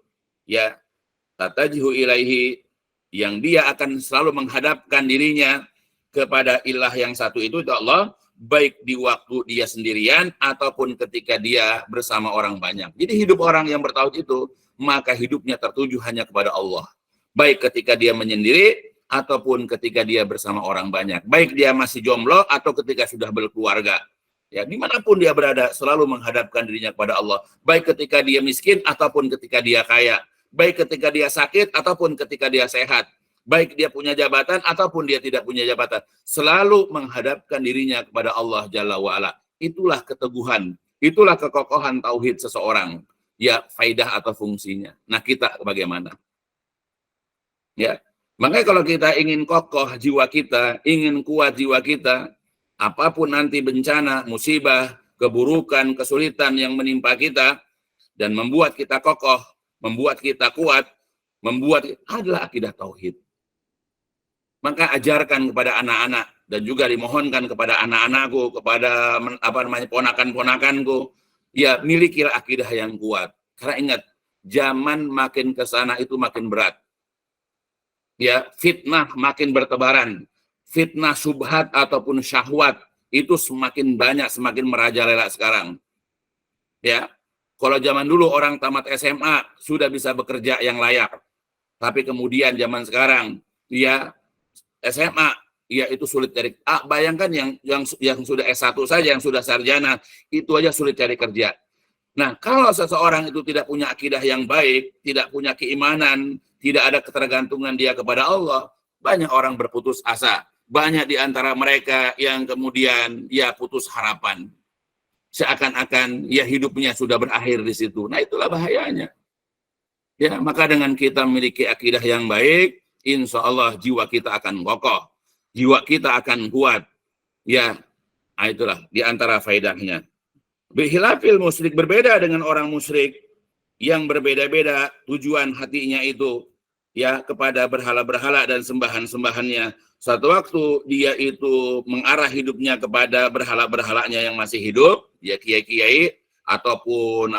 tatajihu ilaihi, yang dia akan selalu menghadapkan dirinya kepada ilah yang satu itu Allah, baik di waktu dia sendirian ataupun ketika dia bersama orang banyak. Jadi hidup orang yang bertauhid itu, maka hidupnya tertuju hanya kepada Allah, baik ketika dia menyendiri ataupun ketika dia bersama orang banyak, baik dia masih jomblo atau ketika sudah berkeluarga. Dimanapun dia berada, selalu menghadapkan dirinya kepada Allah, baik ketika dia miskin ataupun ketika dia kaya, baik ketika dia sakit ataupun ketika dia sehat, baik dia punya jabatan ataupun dia tidak punya jabatan, selalu menghadapkan dirinya kepada Allah Jalla wa'ala. Itulah keteguhan, itulah kekokohan tauhid seseorang, faidah atau fungsinya. Nah, kita bagaimana? Makanya kalau kita ingin kokoh jiwa kita, ingin kuat jiwa kita, apapun nanti bencana, musibah, keburukan, kesulitan yang menimpa kita, dan membuat kita kokoh, membuat kita kuat, adalah akidah tauhid. Maka ajarkan kepada anak-anak, dan juga dimohonkan kepada anak-anakku, kepada ponakan-ponakanku, milikilah akidah yang kuat. Karena ingat, zaman makin ke sana itu makin berat. Fitnah makin bertebaran, fitnah subhat ataupun syahwat itu semakin banyak, semakin merajalela sekarang. Kalau zaman dulu orang tamat SMA sudah bisa bekerja yang layak, tapi kemudian zaman sekarang SMA itu sulit cari. Bayangkan yang sudah S1 saja, yang sudah sarjana, itu aja sulit cari kerja. Nah, kalau seseorang itu tidak punya akidah yang baik, tidak punya keimanan, tidak ada ketergantungan dia kepada Allah, banyak orang berputus asa. Banyak di antara mereka yang kemudian putus harapan. Seakan-akan hidupnya sudah berakhir di situ. Nah, itulah bahayanya. Maka dengan kita memiliki akidah yang baik, insya Allah jiwa kita akan kokoh, jiwa kita akan kuat. Nah, itulah di antara faedahnya. Bihilafil musyrik, berbeda dengan orang musyrik yang berbeda-beda tujuan hatinya itu kepada berhala-berhala dan sembahan-sembahannya. Suatu waktu dia itu mengarah hidupnya kepada berhala-berhalanya yang masih hidup, kiai-kiai ataupun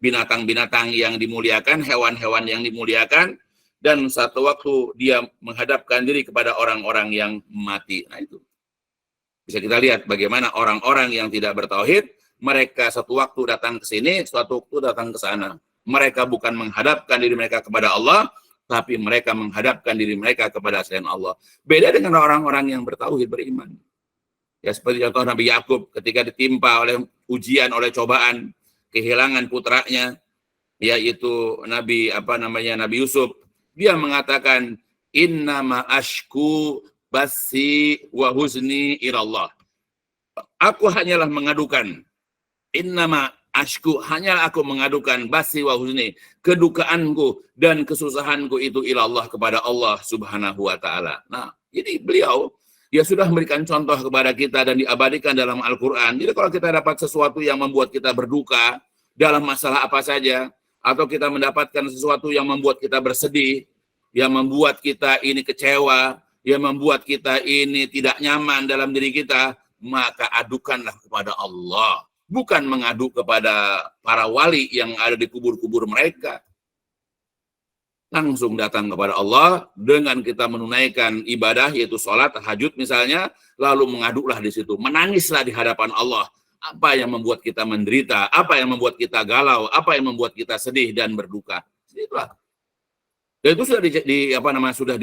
binatang-binatang yang dimuliakan, hewan-hewan yang dimuliakan, dan satu waktu dia menghadapkan diri kepada orang-orang yang mati. Nah, itu bisa kita lihat bagaimana orang-orang yang tidak bertauhid, mereka satu waktu datang ke sini, suatu waktu datang ke sana. Mereka bukan menghadapkan diri mereka kepada Allah, tapi mereka menghadapkan diri mereka kepada selain Allah. Beda dengan orang-orang yang bertauhid, beriman. Ya, seperti contoh Nabi Yakub ketika ditimpa oleh ujian, oleh cobaan, kehilangan putranya, yaitu Nabi Yusuf. Dia mengatakan, innama ashku basi wa huzni ilallah. Aku hanyalah mengadukan, innama ashku, hanyalah aku mengadukan basi wa huzni, kedukaanku dan kesusahanku itu ilallah, kepada Allah Subhanahu wa taala. Nah, jadi beliau ya sudah memberikan contoh kepada kita dan diabadikan dalam Al-Qur'an. Jadi kalau kita dapat sesuatu yang membuat kita berduka dalam masalah apa saja, atau kita mendapatkan sesuatu yang membuat kita bersedih, yang membuat kita ini kecewa, yang membuat kita ini tidak nyaman dalam diri kita, maka adukanlah kepada Allah. Bukan mengadu kepada para wali yang ada di kubur-kubur mereka. Langsung datang kepada Allah dengan kita menunaikan ibadah, yaitu sholat, tahajud misalnya, lalu mengadulah di situ. Menangislah di hadapan Allah. Apa yang membuat kita menderita, apa yang membuat kita galau, apa yang membuat kita sedih dan berduka. Itulah. Dan itu sudah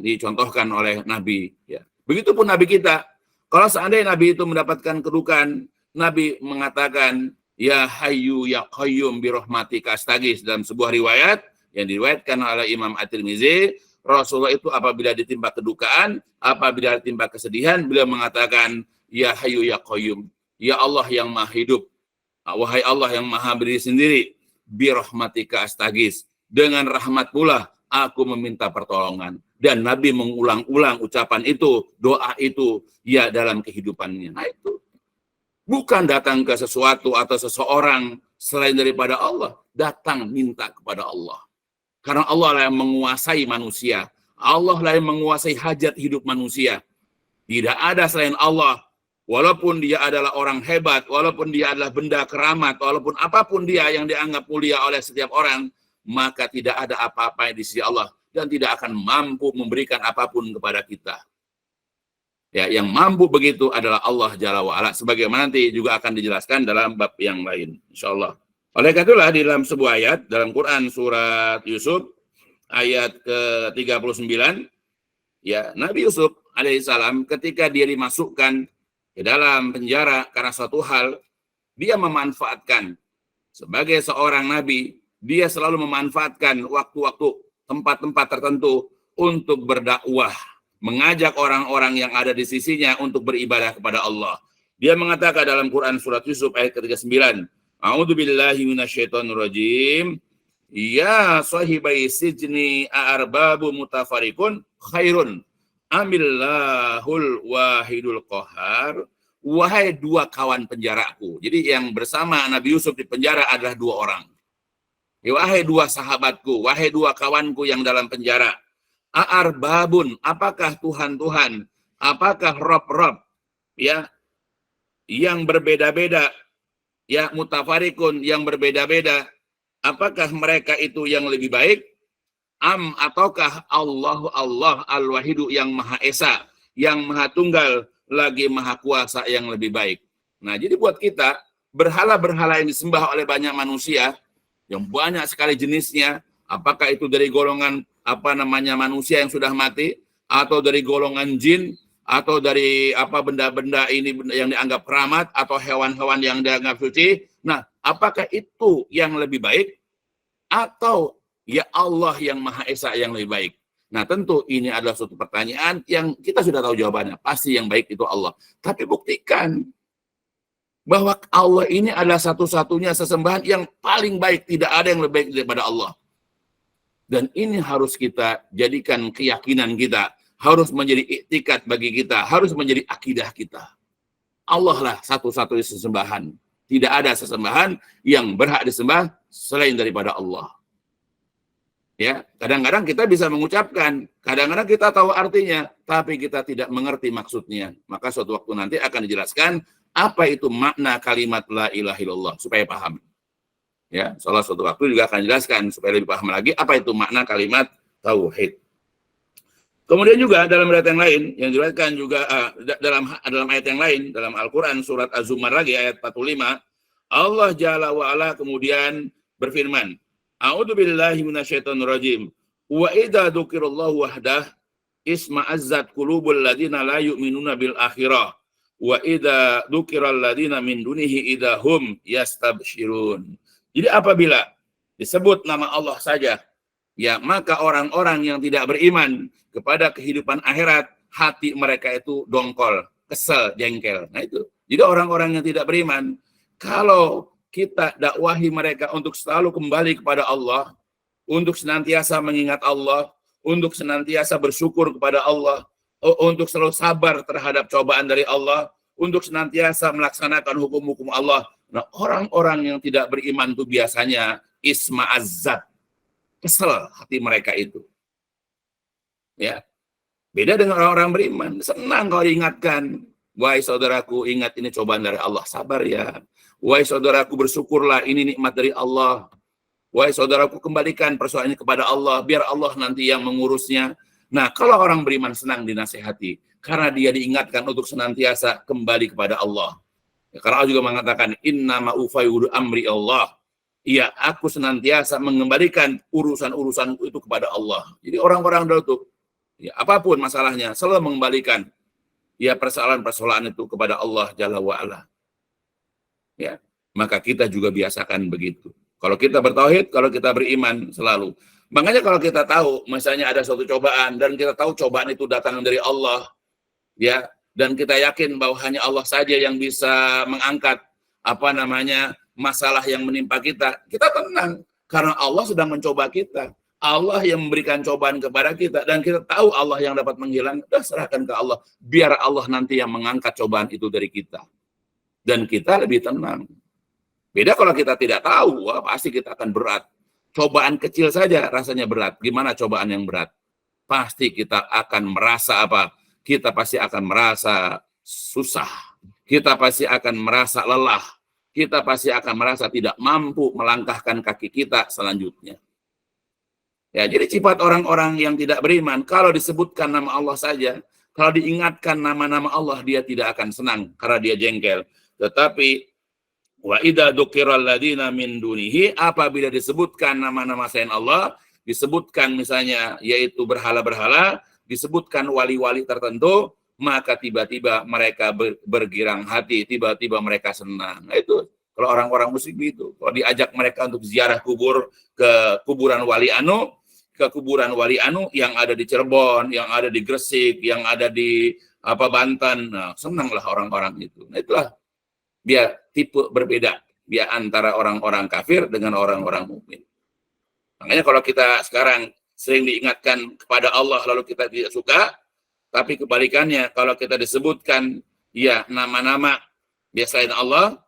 dicontohkan oleh Nabi. Ya. Begitupun Nabi kita. Kalau seandainya Nabi itu mendapatkan kedukaan, Nabi mengatakan, ya hayyu ya qayyum bi rahmatika astaghits, dalam sebuah riwayat yang diriwayatkan oleh Imam At-Tirmizi. Rasulullah itu apabila ditimpa kedukaan, apabila ditimpa kesedihan, beliau mengatakan, ya hayyu ya qayyum, ya Allah yang maha hidup, wahai Allah yang maha berdiri sendiri, bi rahmatika astaghits, dengan rahmat pula aku meminta pertolongan. Dan Nabi mengulang-ulang ucapan itu, doa itu, ya dalam kehidupannya. Nah itu. Bukan datang ke sesuatu atau seseorang selain daripada Allah. Datang minta kepada Allah. Karena Allah lah yang menguasai manusia. Allah lah yang menguasai hajat hidup manusia. Tidak ada selain Allah. Walaupun dia adalah orang hebat, walaupun dia adalah benda keramat, walaupun apapun dia yang dianggap mulia oleh setiap orang, maka tidak ada apa-apa di sisi Allah. Dan tidak akan mampu memberikan apapun kepada kita. Ya, yang mampu begitu adalah Allah Jalla wa'ala. Sebagaimana nanti juga akan dijelaskan dalam bab yang lain, insyaallah. Oleh karena itulah di dalam sebuah ayat dalam Quran surat Yusuf ayat ke-39, ya, Nabi Yusuf alaihissalam ketika dia dimasukkan ke dalam penjara karena suatu hal, dia memanfaatkan sebagai seorang nabi, dia selalu memanfaatkan waktu-waktu, tempat-tempat tertentu untuk berdakwah, mengajak orang-orang yang ada di sisinya untuk beribadah kepada Allah. Dia mengatakan dalam Quran surat Yusuf ayat ke-39, A'udzubillahi minasyaitonirrajim, ya sahibai sijni a'arbabu mutafarikun khairun amillahul wahidul qahar. Wahai dua kawan penjaraku. Jadi yang bersama Nabi Yusuf di penjara adalah dua orang. Wahai dua sahabatku, wahai dua kawanku yang dalam penjara. A'arbabun, apakah Tuhan-Tuhan, apakah Rob-Rob, ya, yang berbeda-beda, ya, mutafarikun, yang berbeda-beda, apakah mereka itu yang lebih baik? Ataukah Allah al-wahidu yang Maha Esa, yang Maha Tunggal, lagi Maha Kuasa yang lebih baik. Nah, jadi buat kita, berhala-berhala yang disembah oleh banyak manusia, yang banyak sekali jenisnya, apakah itu dari golongan manusia yang sudah mati, atau dari golongan jin, atau dari benda-benda ini yang dianggap keramat, atau hewan-hewan yang dianggap suci. Nah, apakah itu yang lebih baik, atau ya Allah yang Maha Esa yang lebih baik? Nah, tentu ini adalah suatu pertanyaan yang kita sudah tahu jawabannya. Pasti yang baik itu Allah. Tapi buktikan bahwa Allah ini adalah satu-satunya sesembahan yang paling baik. Tidak ada yang lebih baik daripada Allah. Dan ini harus kita jadikan keyakinan kita. Harus menjadi iktikad bagi kita. Harus menjadi akidah kita. Allah lah satu-satunya sesembahan. Tidak ada sesembahan yang berhak disembah selain daripada Allah. Ya, kadang-kadang kita bisa mengucapkan, kadang-kadang kita tahu artinya, tapi kita tidak mengerti maksudnya. Maka suatu waktu nanti akan dijelaskan apa itu makna kalimat la ilaha illallah supaya paham. Ya, salah suatu waktu juga akan dijelaskan supaya lebih paham lagi apa itu makna kalimat tauhid. Kemudian juga dalam ayat yang lain yang diriwayatkan juga dalam ayat yang lain dalam Al-Qur'an surat Az-Zumar lagi ayat 45, Allah Jalla wa ala kemudian berfirman, A'udzubillahi minasyaitonirrajim. Wa idza dzukirallahu wahdah isma'azzat qulubul ladzina la yu'minuna bil akhirah. Wa idza dzukiral ladzina min dunihi idahum yastabsyirun. Jadi apabila disebut nama Allah saja, ya maka orang-orang yang tidak beriman kepada kehidupan akhirat, hati mereka itu dongkol, kesel, jengkel. Nah itu. Jadi orang-orang yang tidak beriman, kalau kita dakwahi mereka untuk selalu kembali kepada Allah, untuk senantiasa mengingat Allah, untuk senantiasa bersyukur kepada Allah, untuk selalu sabar terhadap cobaan dari Allah, untuk senantiasa melaksanakan hukum-hukum Allah. Nah, orang-orang yang tidak beriman itu biasanya isma'azzat, kesel hati mereka itu. Ya. Beda dengan orang-orang beriman, senang kalau diingatkan. Wahai saudaraku, ingat ini cobaan dari Allah, sabar ya. Wahai saudaraku, bersyukurlah, ini nikmat dari Allah. Wahai saudaraku, kembalikan persoalan ini kepada Allah, biar Allah nanti yang mengurusnya. Nah, kalau orang beriman senang dinasihati, karena dia diingatkan untuk senantiasa kembali kepada Allah. Ya, karena Allah juga mengatakan, innama ufayudu amri Allah. Iya, aku senantiasa mengembalikan urusan-urusanku itu kepada Allah. Jadi orang-orang dulu tuh, ya, apapun masalahnya, selalu mengembalikan ya persoalan-persoalan itu kepada Allah Jalla wa'ala. Ya, maka kita juga biasakan begitu. Kalau kita bertauhid, kalau kita beriman selalu. Makanya kalau kita tahu, misalnya ada suatu cobaan, dan kita tahu cobaan itu datang dari Allah, ya, dan kita yakin bahwa hanya Allah saja yang bisa mengangkat masalah yang menimpa kita, kita tenang. Karena Allah sedang mencoba kita. Allah yang memberikan cobaan kepada kita, dan kita tahu Allah yang dapat menghilangkan, udah serahkan ke Allah. Biar Allah nanti yang mengangkat cobaan itu dari kita. Dan kita lebih tenang. Beda kalau kita tidak tahu, wah, pasti kita akan berat. Cobaan kecil saja rasanya berat. Gimana cobaan yang berat? Pasti kita akan merasa apa? Kita pasti akan merasa susah. Kita pasti akan merasa lelah. Kita pasti akan merasa tidak mampu melangkahkan kaki kita selanjutnya. Ya, jadi sifat orang-orang yang tidak beriman, kalau disebutkan nama Allah saja, kalau diingatkan nama-nama Allah, dia tidak akan senang karena dia jengkel. Tetapi wa idza dzukiral ladzina min dunihi, apabila disebutkan nama-nama selain Allah, disebutkan misalnya yaitu berhala-berhala, disebutkan wali-wali tertentu, maka tiba-tiba mereka bergirang hati, tiba-tiba mereka senang. Nah, itu kalau orang-orang musyrik itu, kalau diajak mereka untuk ziarah kubur ke kuburan Wali Anu, yang ada di Cirebon, yang ada di Gresik, yang ada di Banten, nah, senanglah orang-orang itu. Nah, itulah dia tipe berbeda dia antara orang-orang kafir dengan orang-orang mukmin. Makanya kalau kita sekarang sering diingatkan kepada Allah lalu kita tidak suka, tapi kebalikannya kalau kita disebutkan ya nama-nama selain Allah,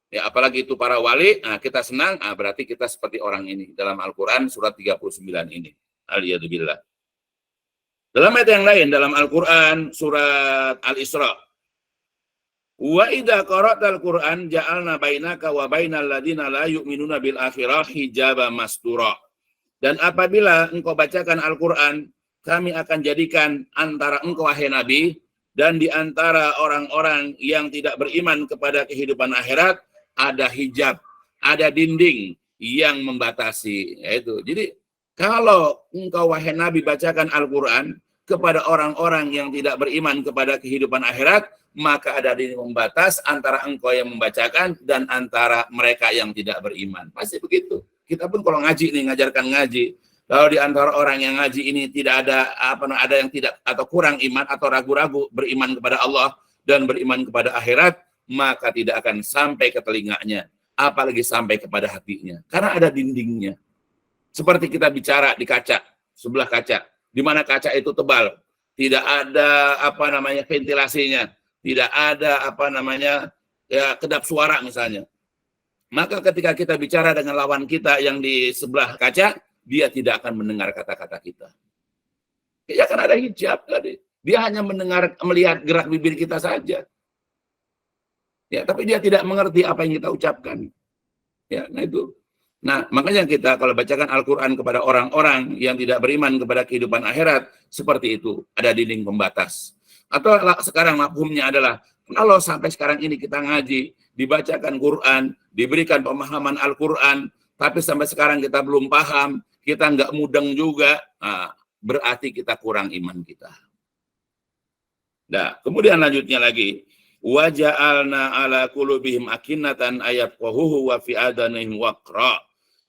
ya apalagi itu para wali, nah kita senang, berarti kita seperti orang ini dalam Al-Quran surat 39 ini. Aliyadzubillah. Dalam ayat yang lain dalam Al-Quran surat Al-Isra, wa idza qara'tal Qur'an ja'alna bainaka wa bainal ladzina la yu'minuna bil akhirah hijaba mastura. Dan apabila engkau bacakan Al-Quran, kami akan jadikan antara engkau wahai Nabi dan di antara orang-orang yang tidak beriman kepada kehidupan akhirat ada hijab, ada dinding yang membatasi. Yaitu. Jadi kalau engkau wahai Nabi bacakan Al-Quran kepada orang-orang yang tidak beriman kepada kehidupan akhirat, maka ada dinding membatas antara engkau yang membacakan dan antara mereka yang tidak beriman. Pasti begitu. Kita pun kalau ngaji nih, ngajarkan ngaji, kalau di antara orang yang ngaji ini tidak ada ada yang tidak atau kurang iman atau ragu-ragu beriman kepada Allah dan beriman kepada akhirat, maka tidak akan sampai ke telinganya, apalagi sampai kepada hatinya. Karena ada dindingnya. Seperti kita bicara di kaca, sebelah kaca, di mana kaca itu tebal, tidak ada ventilasinya, tidak ada kedap suara misalnya. Maka ketika kita bicara dengan lawan kita yang di sebelah kaca, dia tidak akan mendengar kata-kata kita. Ya kan ada hijab tadi. Dia hanya melihat gerak bibir kita saja. Ya, tapi dia tidak mengerti apa yang kita ucapkan. Ya, nah itu. Nah, makanya kita kalau bacakan Al-Quran kepada orang-orang yang tidak beriman kepada kehidupan akhirat, seperti itu. Ada dinding pembatas. Atau sekarang mafhumnya adalah, kalau sampai sekarang ini kita ngaji, dibacakan Quran, diberikan pemahaman Al-Quran, tapi sampai sekarang kita belum paham, kita nggak mudeng juga, berarti kita kurang iman kita. Nah, kemudian lanjutnya lagi, wa ja'alna ala qulubihim akinnatan ayafqahuhu wa fi adanihim waqra.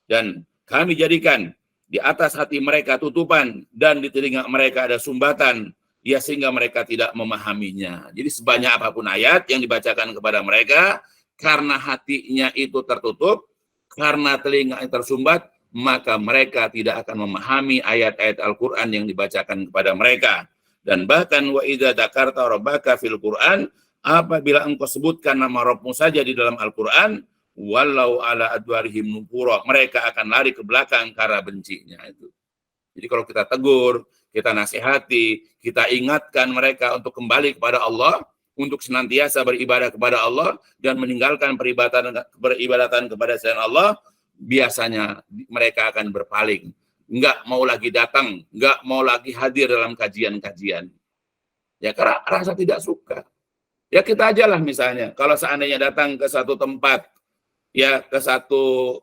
Dan kami jadikan di atas hati mereka tutupan dan di telinga mereka ada sumbatan, ya sehingga mereka tidak memahaminya. Jadi sebanyak apapun ayat yang dibacakan kepada mereka, karena hatinya itu tertutup, karena telinga tersumbat, maka mereka tidak akan memahami ayat-ayat Al-Quran yang dibacakan kepada mereka. Dan bahkan wa idza dzakarta rabbaka fil Qur'an, apabila engkau sebutkan nama Rabbmu saja di dalam Al-Quran, walau ala adwarihim nufura, mereka akan lari ke belakang karena bencinya itu. Jadi kalau kita tegur, kita nasihati, kita ingatkan mereka untuk kembali kepada Allah, untuk senantiasa beribadah kepada Allah dan meninggalkan peribadatan kepada selain Allah, biasanya mereka akan berpaling. Nggak mau lagi datang, nggak mau lagi hadir dalam kajian-kajian. Ya karena rasa tidak suka. Ya kita aja lah misalnya, kalau seandainya datang ke satu tempat, ya ke satu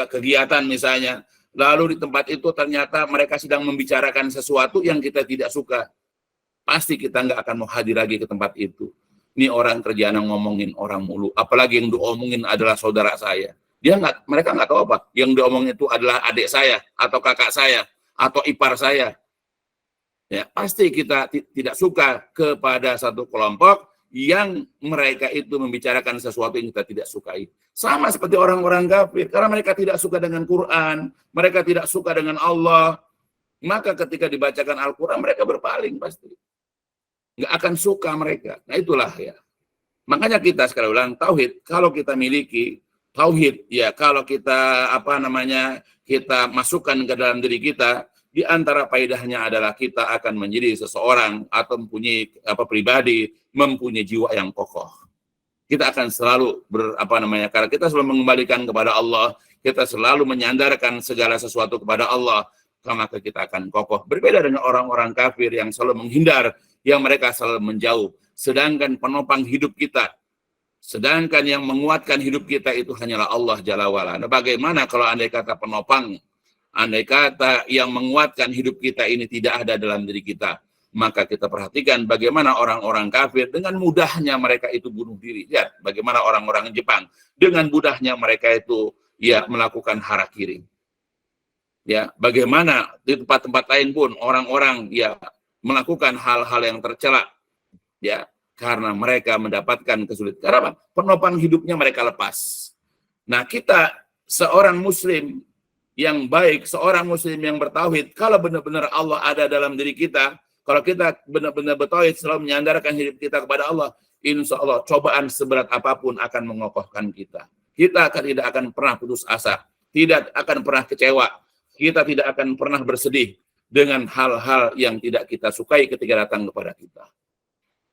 kegiatan misalnya, lalu di tempat itu ternyata mereka sedang membicarakan sesuatu yang kita tidak suka, pasti kita nggak akan mau hadir lagi ke tempat itu. Ini orang kerjaan ngomongin orang mulu, apalagi yang diomongin adalah saudara saya. Mereka nggak tahu apa. Yang diomongin itu adalah adik saya, atau kakak saya, atau ipar saya. Ya, pasti kita tidak suka kepada satu kelompok yang mereka itu membicarakan sesuatu yang kita tidak sukai. Sama seperti orang-orang kafir, karena mereka tidak suka dengan Quran, mereka tidak suka dengan Allah, maka ketika dibacakan Al-Quran mereka berpaling pasti. Nggak akan suka mereka. Nah itulah ya. Makanya kita sekali ulang, tauhid, kalau kita miliki tauhid, ya kalau kita kita masukkan ke dalam diri kita, di antara faedahnya adalah kita akan menjadi seseorang atau mempunyai pribadi, mempunyai jiwa yang kokoh. Kita akan selalu karena kita selalu mengembalikan kepada Allah, kita selalu menyandarkan segala sesuatu kepada Allah, maka kita akan kokoh. Berbeda dengan orang-orang kafir yang selalu menghindar, yang mereka selalu menjauh. Sedangkan penopang hidup kita, sedangkan yang menguatkan hidup kita itu hanyalah Allah Jalla wa'ala. Nah, bagaimana kalau andai kata penopang, andai kata yang menguatkan hidup kita ini tidak ada dalam diri kita, maka kita perhatikan bagaimana orang-orang kafir dengan mudahnya mereka itu bunuh diri. Lihat bagaimana orang-orang Jepang dengan mudahnya mereka itu melakukan harakiri. Ya, bagaimana di tempat-tempat lain pun orang-orang melakukan hal-hal yang tercela. Ya, karena mereka mendapatkan kesulitan. Karena apa? Penopang hidupnya mereka lepas. Nah, kita seorang muslim yang baik, seorang muslim yang bertauhid, kalau benar-benar Allah ada dalam diri kita, kalau kita benar-benar bertauhid, selalu menyandarkan hidup kita kepada Allah, insya Allah cobaan seberat apapun akan mengokohkan kita. Kita tidak akan pernah putus asa, tidak akan pernah kecewa, kita tidak akan pernah bersedih dengan hal-hal yang tidak kita sukai ketika datang kepada kita.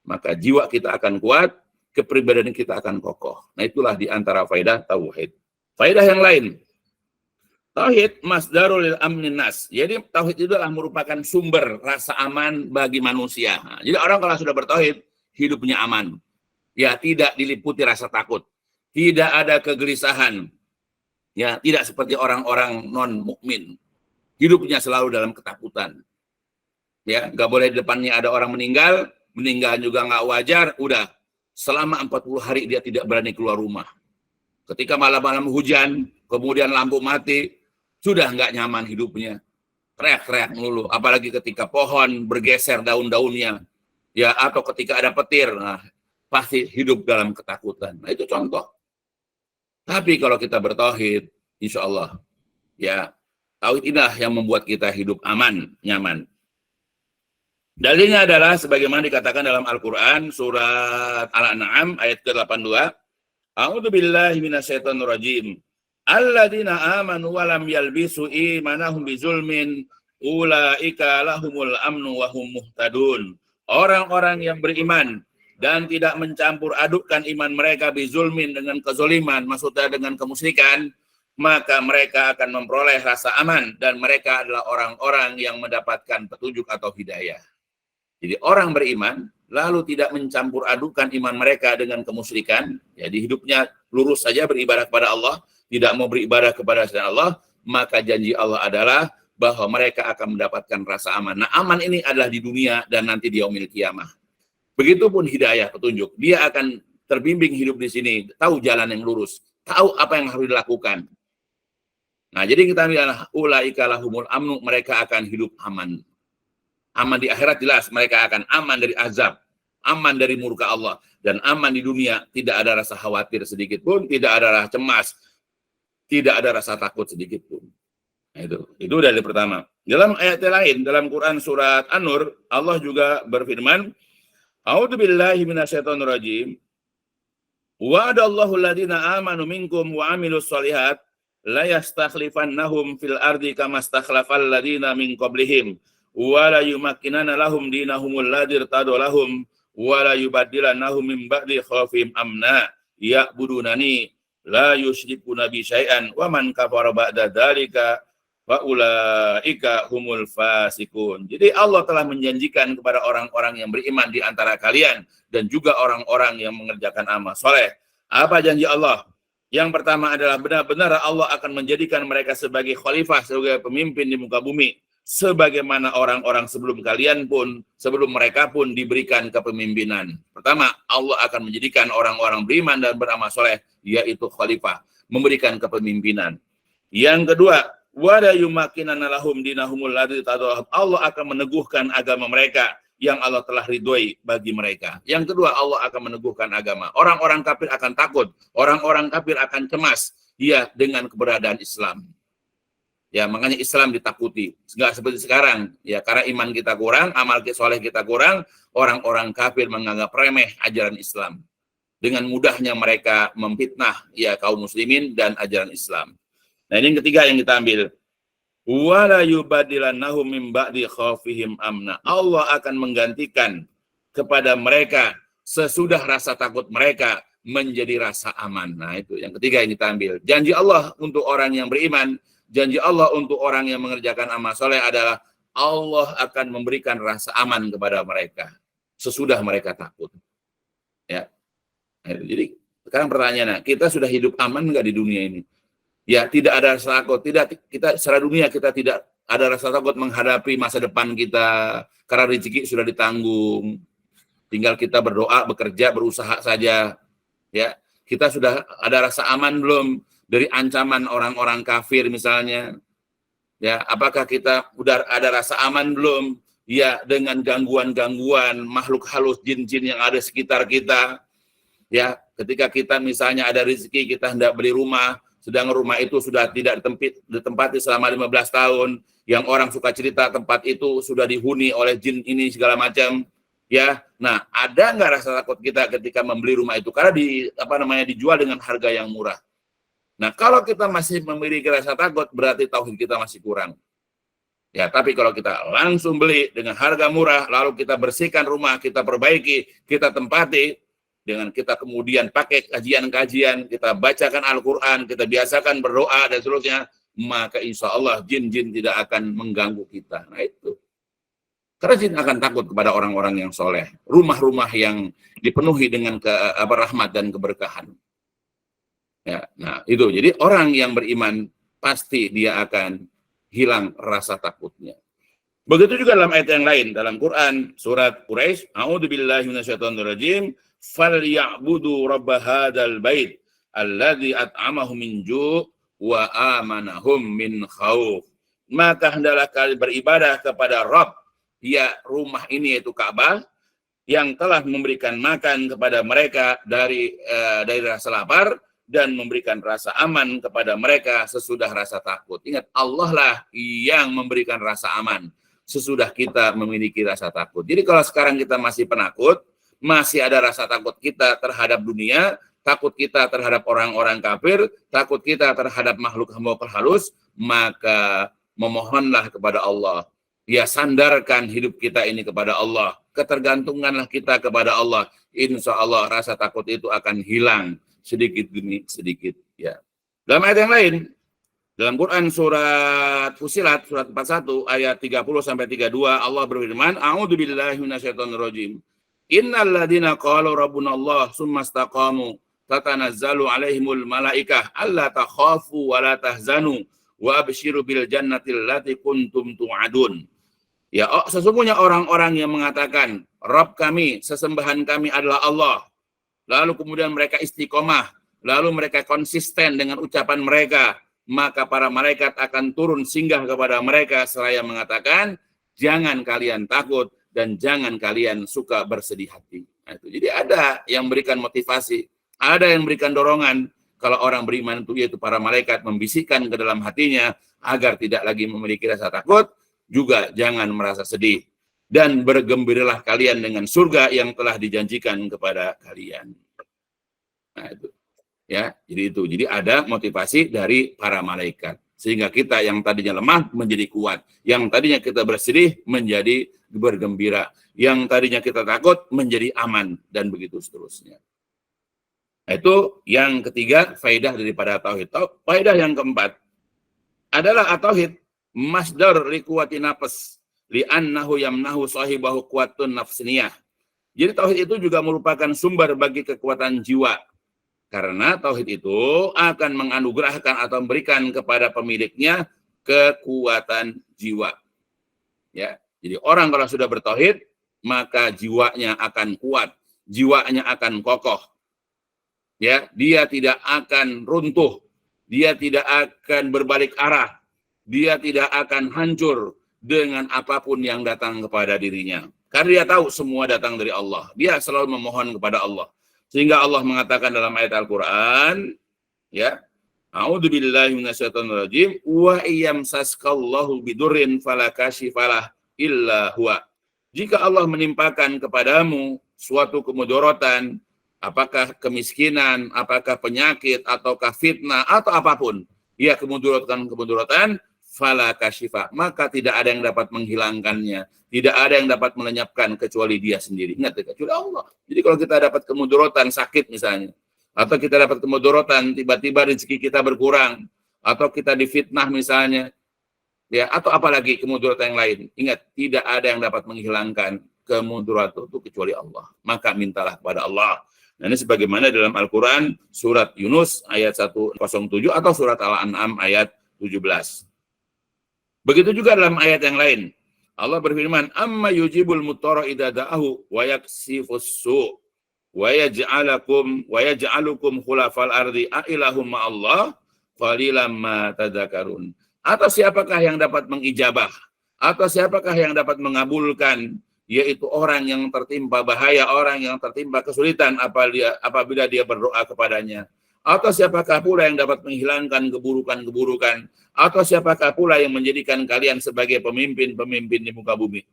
Maka jiwa kita akan kuat, kepribadian kita akan kokoh. Nah itulah di antara faedah tauhid. Faedah yang lain, tauhid masdarul lil amnin nas. Jadi tauhid itu adalah merupakan sumber rasa aman bagi manusia. Nah, jadi orang kalau sudah bertauhid, hidupnya aman. Ya, tidak diliputi rasa takut, tidak ada kegelisahan. Ya, tidak seperti orang-orang non mukmin. Hidupnya selalu dalam ketakutan. Ya, nggak boleh di depannya ada orang meninggal juga nggak wajar, udah selama 40 hari dia tidak berani keluar rumah. Ketika malam-malam hujan, kemudian lampu mati, sudah nggak nyaman hidupnya. Teriak-teriak melulu, apalagi ketika pohon bergeser daun-daunnya, ya atau ketika ada petir, nah, pasti hidup dalam ketakutan. Nah itu contoh. Tapi kalau kita bertauhid, insya Allah, ya tauhid inilah yang membuat kita hidup aman, nyaman. Dalilnya adalah sebagaimana dikatakan dalam Al-Quran surat Al-An'am ayat ke-82. A'udzu billahi minasyaitonir rajim. Alladzina amanu wa lam yalbisu imanahum bizulmin ulaika lahumul amnu wa hum muhtadun. Orang-orang yang beriman dan tidak mencampur adukkan iman mereka bizulmin dengan kezoliman, maksudnya dengan kemusyrikan, maka mereka akan memperoleh rasa aman dan mereka adalah orang-orang yang mendapatkan petunjuk atau hidayah. Jadi orang beriman lalu tidak mencampur adukan iman mereka dengan kemusyrikan, jadi hidupnya lurus saja beribadah kepada Allah, tidak mau beribadah kepada selain Allah, maka janji Allah adalah bahwa mereka akan mendapatkan rasa aman. Nah, aman ini adalah di dunia dan nanti di yaumil qiyamah. Begitupun hidayah, petunjuk. Dia akan terbimbing hidup di sini, tahu jalan yang lurus, tahu apa yang harus dilakukan. Nah, jadi kita bilang ulaika lahumul amnu, mereka akan hidup aman. Aman di akhirat jelas, mereka akan aman dari azab, aman dari murka Allah, dan aman di dunia, tidak ada rasa khawatir sedikit pun, tidak ada rasa cemas, tidak ada rasa takut sedikit pun. Nah, itu dari pertama. Dalam ayat lain, dalam Quran surat An-Nur, Allah juga berfirman, A'udzubillahi minasyaitonirrajim. Wa'adallahu alladhina amanu minkum wa amilus shalihat la yastakhlifannahum fil ardi kama stakhlafal ladina min qablihim wa la yumakkinana lahum dinahumul ladzi irtadu lahum wa la yubaddilannahum min ba'di khaufihim amna ya'budunani la yusyrikuna bi syai'an wa man kafara ba'da dzalika wa ulaika humul fasikun. Jadi Allah telah menjanjikan kepada orang-orang yang beriman di antara kalian dan juga orang-orang yang mengerjakan amal soleh. Apa janji Allah? Yang pertama adalah benar-benar Allah akan menjadikan mereka sebagai khalifah, sebagai pemimpin di muka bumi, sebagaimana orang-orang sebelum kalian pun, sebelum mereka pun diberikan kepemimpinan. Pertama, Allah akan menjadikan orang-orang beriman dan beramal soleh, yaitu khalifah, memberikan kepemimpinan. Yang kedua, wala yumakkinana lahum dinahumul ladzi tadawahum, Allah akan meneguhkan agama mereka yang Allah telah ridhoi bagi mereka. Yang kedua, Allah akan meneguhkan agama. Orang-orang kafir akan takut, orang-orang kafir akan cemas, ya, dengan keberadaan Islam. Ya, makanya Islam ditakuti. Enggak seperti sekarang, ya, karena iman kita kurang, amal soleh kita kurang, orang-orang kafir menganggap remeh ajaran Islam. Dengan mudahnya mereka memfitnah, ya, kaum muslimin dan ajaran Islam. Nah, ini yang ketiga yang kita ambil. Wala yubadilannahum min ba'di khaufihim amna. Allah akan menggantikan kepada mereka sesudah rasa takut mereka menjadi rasa aman. Nah, itu yang ketiga yang kita ambil. Janji Allah untuk orang yang beriman, janji Allah untuk orang yang mengerjakan amal soleh adalah Allah akan memberikan rasa aman kepada mereka sesudah mereka takut. Ya. Nah, jadi sekarang pertanyaannya, kita sudah hidup aman enggak di dunia ini? Ya, tidak ada rasa takut. Kita secara dunia kita tidak ada rasa takut menghadapi masa depan kita karena rezeki sudah ditanggung. Tinggal kita berdoa, bekerja, berusaha saja. Ya, kita sudah ada rasa aman belum dari ancaman orang-orang kafir misalnya? Ya, apakah kita sudah ada rasa aman belum? Ya, dengan gangguan-gangguan makhluk halus jin-jin yang ada sekitar kita. Ya, ketika kita misalnya ada rezeki, kita hendak beli rumah, sedang rumah itu sudah tidak ditempati selama 15 tahun, yang orang suka cerita tempat itu sudah dihuni oleh jin ini segala macam, ya. Nah, ada nggak rasa takut kita ketika membeli rumah itu karena dijual dengan harga yang murah? Nah, kalau kita masih memiliki rasa takut, berarti tauhid kita masih kurang. Ya, tapi kalau kita langsung beli dengan harga murah, lalu kita bersihkan rumah, kita perbaiki, kita tempati, dengan kita kemudian pakai kajian-kajian, kita bacakan Al-Quran, kita biasakan berdoa dan seterusnya, maka insya Allah jin-jin tidak akan mengganggu kita. Nah, itu. Karena jin akan takut kepada orang-orang yang soleh. Rumah-rumah yang dipenuhi dengan rahmat dan keberkahan. Ya, nah itu. Jadi orang yang beriman pasti dia akan hilang rasa takutnya. Begitu juga dalam ayat yang lain dalam Quran surat Quraisy, A'udzubillahi minasyaitonirrajim, falyabudu rabb hadzal bait alladzi at'amahum min ju' wa amanahum min khauf. Maka hendaklah kalian beribadah kepada Rabb, ya rumah ini yaitu Ka'bah, yang telah memberikan makan kepada mereka dari rasa lapar dan memberikan rasa aman kepada mereka sesudah rasa takut. Ingat, Allah lah yang memberikan rasa aman sesudah kita memiliki rasa takut. Jadi kalau sekarang kita masih penakut, masih ada rasa takut kita terhadap dunia, takut kita terhadap orang-orang kafir, takut kita terhadap makhluk halus, maka memohonlah kepada Allah. Ya, sandarkan hidup kita ini kepada Allah. Ketergantunganlah kita kepada Allah. Insya Allah rasa takut itu akan hilang sedikit demi sedikit. Ya. Dalam ayat yang lain, dalam Quran surat Fussilat surat 41 ayat 30-32 Allah berfirman, A'udzubillahi minasyaitonirrajim. Innal ladzina qalu rabbunallah tsumma istaqamu tatanazzalu alaihimul malaikah alla takhafu wa la tahzanu wa absyiru bil jannatil lati kuntum tu'adun. Ya, sesungguhnya orang-orang yang mengatakan Rabb kami, sesembahan kami adalah Allah, lalu kemudian mereka istiqomah, lalu mereka konsisten dengan ucapan mereka, maka para malaikat akan turun singgah kepada mereka seraya mengatakan, jangan kalian takut dan jangan kalian suka bersedih hati. Nah, itu. Jadi ada yang memberikan motivasi, ada yang memberikan dorongan. Kalau orang beriman itu, yaitu para malaikat membisikkan ke dalam hatinya agar tidak lagi memiliki rasa takut, juga jangan merasa sedih. Dan bergembiralah kalian dengan surga yang telah dijanjikan kepada kalian. Nah, itu. Ya, jadi itu. Jadi ada motivasi dari para malaikat. Sehingga kita yang tadinya lemah menjadi kuat. Yang tadinya kita bersedih menjadi bergembira. Yang tadinya kita takut menjadi aman. Dan begitu seterusnya. Itu yang ketiga, faedah daripada tauhid. Faedah yang keempat adalah tauhid masdar liquwati nafs li'annahu yamnahu sahibahu quwwatun nafsiniyah. Jadi tauhid itu juga merupakan sumber bagi kekuatan jiwa. Karena tauhid itu akan menganugerahkan atau memberikan kepada pemiliknya kekuatan jiwa. Ya, jadi orang kalau sudah bertauhid, maka jiwanya akan kuat, jiwanya akan kokoh. Ya, dia tidak akan runtuh, dia tidak akan berbalik arah, dia tidak akan hancur dengan apapun yang datang kepada dirinya. Karena dia tahu semua datang dari Allah. Dia selalu memohon kepada Allah. Sehingga Allah mengatakan dalam ayat Al-Quran, ya, A'udzubillahi minasyaitonirrajim, wa iyamsaskallahu bidurrin fala kashifalah illa huwa. Jika Allah menimpakan kepadamu suatu kemudorotan, apakah kemiskinan, apakah penyakit, ataukah fitnah, atau apapun, ya kemudorotan, fala kashifa, maka tidak ada yang dapat menghilangkannya, tidak ada yang dapat melenyapkan kecuali dia sendiri. Ingat, kecuali Allah. Jadi kalau kita dapat kemudorotan sakit misalnya, atau kita dapat kemudorotan tiba-tiba rezeki kita berkurang, atau kita difitnah misalnya, ya, atau apalagi kemudorotan yang lain, ingat, tidak ada yang dapat menghilangkan kemudorotan itu kecuali Allah. Maka mintalah kepada Allah. Nah, ini sebagaimana dalam Al-Quran surat Yunus ayat 107 atau surat Al-An'am ayat 17. Begitu juga dalam ayat yang lain. Allah berfirman, "Amma yujibul mutara idza da'ahu wa yaksifus su' wa yaj'alukum khulafal ardi a ilahum ma'allah qalilan ma tadzakarun." Atau siapakah yang dapat mengijabah? Atau siapakah yang dapat mengabulkan? Yaitu orang yang tertimpa bahaya, orang yang tertimpa kesulitan apabila dia berdoa kepadanya. Atau siapakah pula yang dapat menghilangkan keburukan-keburukan? Atau siapakah pula yang menjadikan kalian sebagai pemimpin-pemimpin di muka bumi?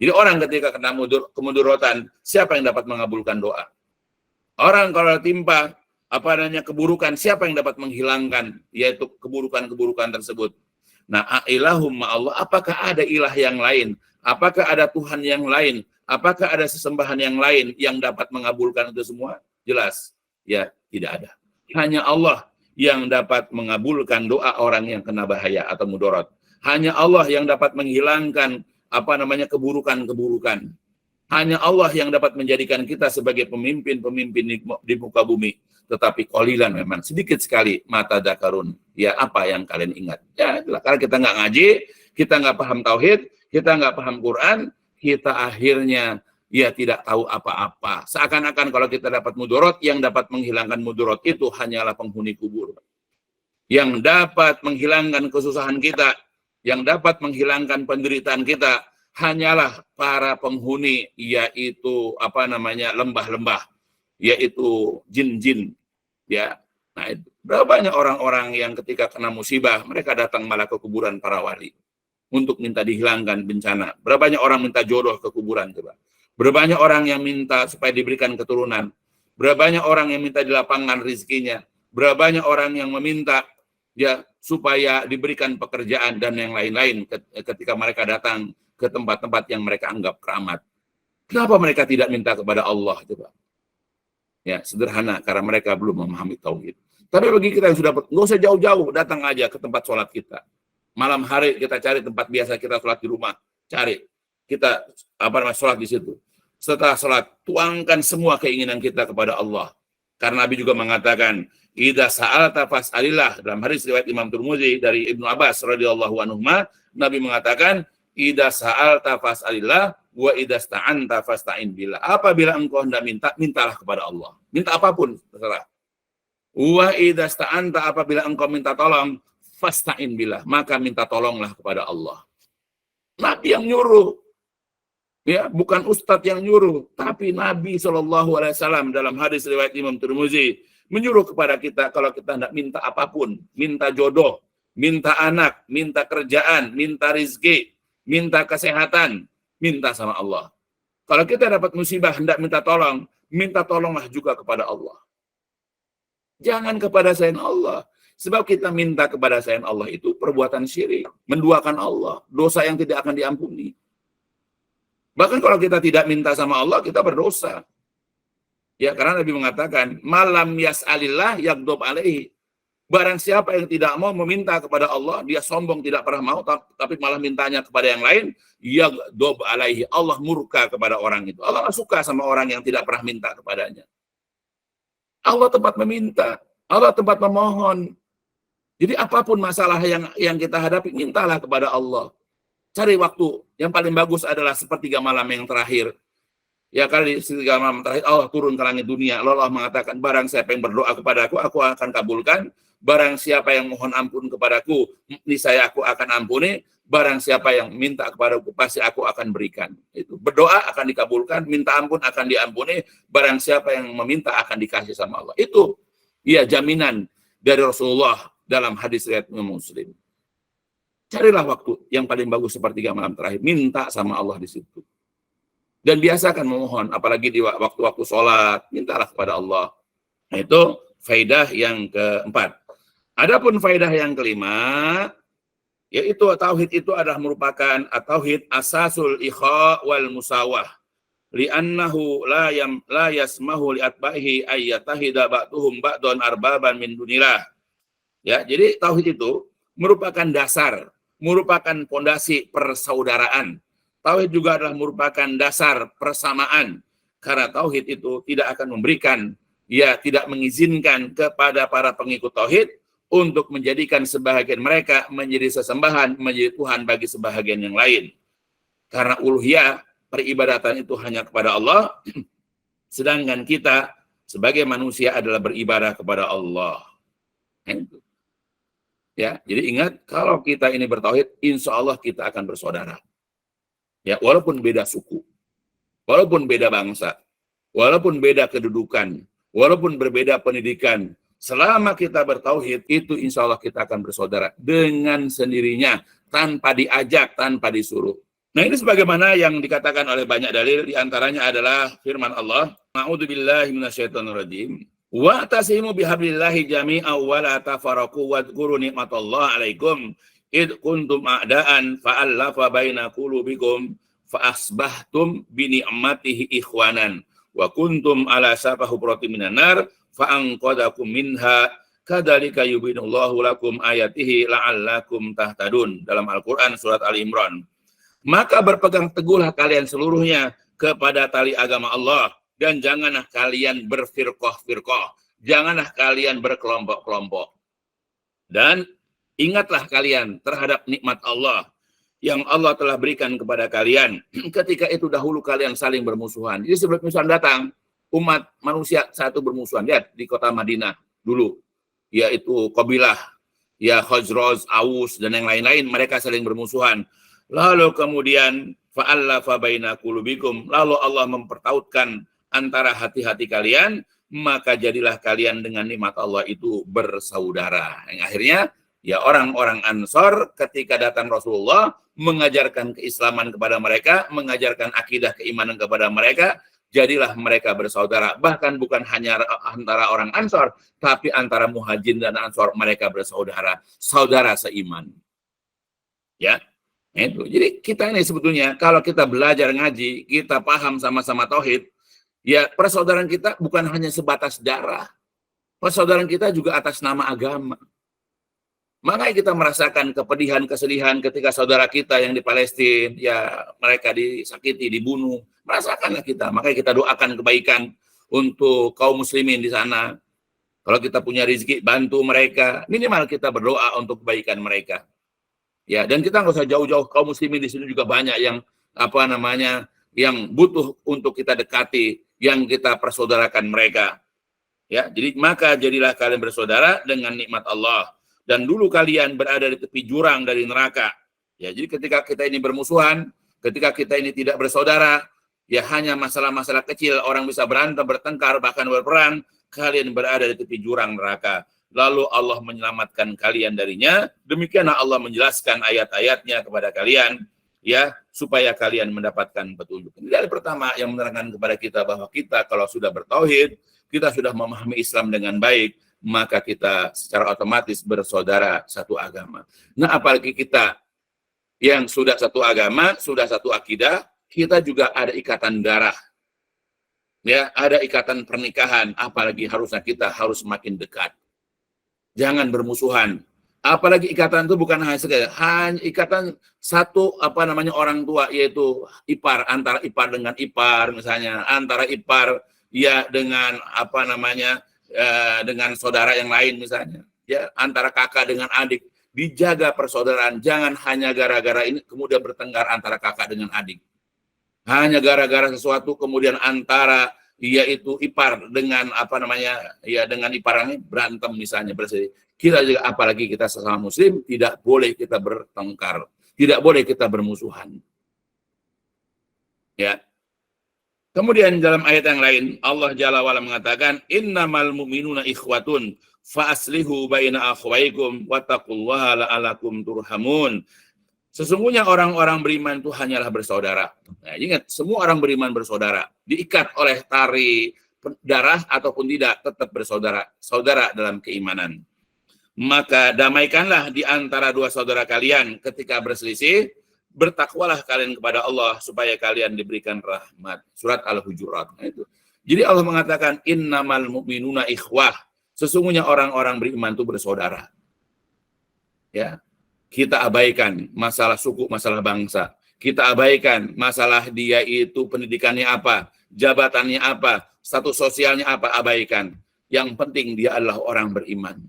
Jadi orang ketika kena kemudorotan, siapa yang dapat mengabulkan doa? Orang kalau timpa keburukan, siapa yang dapat menghilangkan yaitu keburukan-keburukan tersebut? Nah, ilahum ma'allah, apakah ada ilah yang lain? Apakah ada Tuhan yang lain? Apakah ada sesembahan yang lain yang dapat mengabulkan itu semua? Jelas, ya tidak ada. Hanya Allah yang dapat mengabulkan doa orang yang kena bahaya atau mudarat. Hanya Allah yang dapat menghilangkan keburukan-keburukan. Hanya Allah yang dapat menjadikan kita sebagai pemimpin-pemimpin di muka bumi. Tetapi qalilan, memang sedikit sekali mata dakarun. Ya, apa yang kalian ingat? Ya, itulah. Karena kita nggak ngaji, kita nggak paham tauhid, kita nggak paham Quran, kita akhirnya ya tidak tahu apa-apa. Seakan-akan kalau kita dapat mudarat, yang dapat menghilangkan mudarat itu hanyalah penghuni kubur. Yang dapat menghilangkan kesusahan kita, yang dapat menghilangkan penderitaan kita, hanyalah para penghuni, yaitu lembah-lembah, yaitu jin-jin. Ya, nah, berapa banyak orang-orang yang ketika kena musibah, mereka datang malah ke kuburan para wali untuk minta dihilangkan bencana. Berapa banyak orang minta jodoh ke kuburan, coba. Berapa banyak orang yang minta supaya diberikan keturunan. Berapa banyak orang yang minta dilapangkan rezekinya. Berapa banyak orang yang meminta ya supaya diberikan pekerjaan dan yang lain-lain ketika mereka datang ke tempat-tempat yang mereka anggap keramat. Kenapa mereka tidak minta kepada Allah, coba? Ya, sederhana, karena mereka belum memahami tauhid. Tapi bagi kita yang sudah, nggak usah jauh-jauh, datang aja ke tempat sholat kita. Malam hari kita cari tempat biasa kita sholat di rumah, cari kita sholat di situ. Setelah sholat, tuangkan semua keinginan kita kepada Allah. Karena Nabi juga mengatakan, idza sa'alta fas'alillah. Dalam hadis riwayat Imam Tirmidzi dari Ibnu Abbas radhiyallahu anhuma, Nabi mengatakan, idza sa'alta fas'alillah wa idza sta'anta fasta'in billah. Apabila engkau hendak minta, mintalah kepada Allah. Minta apapun, terserah. Wa idza sta'anta, apabila engkau minta tolong, fasta'in billah, maka minta tolonglah kepada Allah. Nabi yang nyuruh. Ya, bukan ustadz yang nyuruh, tapi Nabi SAW dalam hadis riwayat Imam Tirmidzi menyuruh kepada kita kalau kita hendak minta apapun, minta jodoh, minta anak, minta kerjaan, minta rizki, minta kesehatan, minta sama Allah. Kalau kita dapat musibah hendak minta tolong, minta tolonglah juga kepada Allah. Jangan kepada selain Allah. Sebab kita minta kepada selain Allah itu perbuatan syirik, menduakan Allah, dosa yang tidak akan diampuni. Bahkan kalau kita tidak minta sama Allah, kita berdosa. Ya, karena Nabi mengatakan, malam yas'alillah yagdob alaihi. Barang siapa yang tidak mau meminta kepada Allah, dia sombong, tidak pernah mau, tapi malah mintanya kepada yang lain, yagdob alaihi. Allah murka kepada orang itu. Allah tidak suka sama orang yang tidak pernah minta kepadanya. Allah tempat meminta, Allah tempat memohon. Jadi apapun masalah yang kita hadapi, mintalah kepada Allah. Cari waktu. Yang paling bagus adalah sepertiga malam yang terakhir. Ya, kali di sepertiga malam terakhir, Allah turun ke langit dunia. Allah mengatakan, barang siapa yang berdoa kepadaku, aku akan kabulkan. Barang siapa yang mohon ampun kepadaku, niscaya aku akan ampuni. Barang siapa yang minta kepadaku, pasti aku akan berikan. Itu berdoa akan dikabulkan, minta ampun akan diampuni. Barang siapa yang meminta akan dikasih sama Allah. Itu ya jaminan dari Rasulullah dalam hadis riwayat Muslim. Carilah waktu yang paling bagus sepertiga malam terakhir. Minta sama Allah di situ. Dan biasakan memohon, apalagi di waktu-waktu sholat, mintalah kepada Allah. Nah, itu faidah yang keempat. Adapun faidah yang kelima, yaitu tauhid itu adalah merupakan tauhid asasul ikha wal musawah. Li'annahu la yasmahu li'atba'ihi ayyatahida ba'duhum ba'dun arbaban min dunillah. Ya, jadi tauhid itu merupakan dasar, merupakan pondasi persaudaraan. Tauhid juga adalah merupakan dasar persamaan. Karena tauhid itu tidak akan memberikan, ya tidak mengizinkan kepada para pengikut tauhid untuk menjadikan sebahagian mereka menjadi sesembahan, menjadi Tuhan bagi sebahagian yang lain. Karena uluhiyah, peribadatan itu hanya kepada Allah, sedangkan kita sebagai manusia adalah beribadah kepada Allah. Ya, jadi ingat, kalau kita ini bertauhid, insya Allah kita akan bersaudara. Ya, walaupun beda suku, walaupun beda bangsa, walaupun beda kedudukan, walaupun berbeda pendidikan, selama kita bertauhid, itu insya Allah kita akan bersaudara dengan sendirinya, tanpa diajak, tanpa disuruh. Nah, ini sebagaimana yang dikatakan oleh banyak dalil, diantaranya adalah firman Allah, A'udzubillahi minasyaitonirrajim. Wa tasimu bihablillahi jami'a wa la tafarraqu wadhkuru ni'matallahi 'alaikum id kuntum a'daan fa'allafa baina qulubikum fa asbahtum bi ni'matihi ikhwanan wa kuntum ala safa hubratin minan nar fa anqadakum minha kadzalika yubayyinullahu lakum ayatihi la'allakum tahtadun. Dalam Al-Qur'an surat Ali Imran. Maka berpegang teguhlah kalian seluruhnya kepada tali agama Allah, dan janganlah kalian berfirqah-firqah, janganlah kalian berkelompok-kelompok. Dan ingatlah kalian terhadap nikmat Allah yang Allah telah berikan kepada kalian ketika itu dahulu kalian saling bermusuhan. Jadi sebelum musuhan datang, umat manusia satu bermusuhan. Lihat di kota Madinah dulu, yaitu Qabilah, ya Khazraj, Aus, dan yang lain-lain, mereka saling bermusuhan. Lalu kemudian fa'allafa baina qulubikum, lalu Allah mempertautkan antara hati-hati kalian, maka jadilah kalian dengan nikmat Allah itu bersaudara. Yang akhirnya ya orang-orang Ansor ketika datang Rasulullah mengajarkan keislaman kepada mereka, mengajarkan akidah keimanan kepada mereka, jadilah mereka bersaudara. Bahkan bukan hanya antara orang Ansor, tapi antara Muhajirin dan Ansor mereka bersaudara, saudara seiman. Ya, itu. Jadi kita ini sebetulnya kalau kita belajar ngaji, kita paham sama-sama tauhid, ya persaudaraan kita bukan hanya sebatas darah, persaudaraan kita juga atas nama agama. Makanya kita merasakan kepedihan, kesedihan ketika saudara kita yang di Palestina, ya mereka disakiti, dibunuh. Merasakanlah kita. Makanya kita doakan kebaikan untuk kaum muslimin di sana. Kalau kita punya rezeki, bantu mereka. Minimal kita berdoa untuk kebaikan mereka. Ya, dan kita nggak usah jauh-jauh, kaum muslimin di sini juga banyak yang yang butuh untuk kita dekati, yang kita persaudarakan mereka. Ya, jadi maka jadilah kalian bersaudara dengan nikmat Allah. Dan dulu kalian berada di tepi jurang dari neraka. Ya, jadi ketika kita ini bermusuhan, ketika kita ini tidak bersaudara, ya hanya masalah-masalah kecil, orang bisa berantem, bertengkar, bahkan berperang, kalian berada di tepi jurang neraka. Lalu Allah menyelamatkan kalian darinya. Demikianlah Allah menjelaskan ayat-ayatnya kepada kalian, ya, supaya kalian mendapatkan petunjuk. Ini dari pertama yang menerangkan kepada kita bahwa kita kalau sudah bertauhid, kita sudah memahami Islam dengan baik, maka kita secara otomatis bersaudara satu agama. Nah, apalagi kita yang sudah satu agama, sudah satu akidah, kita juga ada ikatan darah. Ya, ada ikatan pernikahan, apalagi harusnya kita harus makin dekat. Jangan bermusuhan. Apalagi ikatan itu bukan hanya ikatan satu orang tua, yaitu ipar, antara ipar dengan ipar misalnya, antara ipar ya dengan dengan saudara yang lain misalnya, ya antara kakak dengan adik. Dijaga persaudaraan, jangan hanya gara-gara ini kemudian bertengkar antara kakak dengan adik. Hanya gara-gara sesuatu kemudian antara yaitu ipar dengan dengan iparnya berantem misalnya berselisih. Kita juga, apalagi kita sesama muslim, tidak boleh kita bertengkar, tidak boleh kita bermusuhan. Ya. Kemudian dalam ayat yang lain Allah Jalla wa'ala mengatakan innamal mu'minuna ikhwatun fa aslihu baina akhwaikum wattaqullaha la'alakum turhamun. Sesungguhnya orang-orang beriman itu hanyalah bersaudara. Nah, ingat, semua orang beriman bersaudara, diikat oleh tali darah ataupun tidak, tetap bersaudara, saudara dalam keimanan. Maka damaikanlah di antara dua saudara kalian ketika berselisih, bertakwalah kalian kepada Allah supaya kalian diberikan rahmat. Surat Al-Hujurat. Nah, itu. Jadi Allah mengatakan innamal mu'minuna ikhwah. Sesungguhnya orang-orang beriman itu bersaudara. Ya. Kita abaikan masalah suku, masalah bangsa. Kita abaikan masalah dia itu pendidikannya apa, jabatannya apa, status sosialnya apa, abaikan. Yang penting dia adalah orang beriman.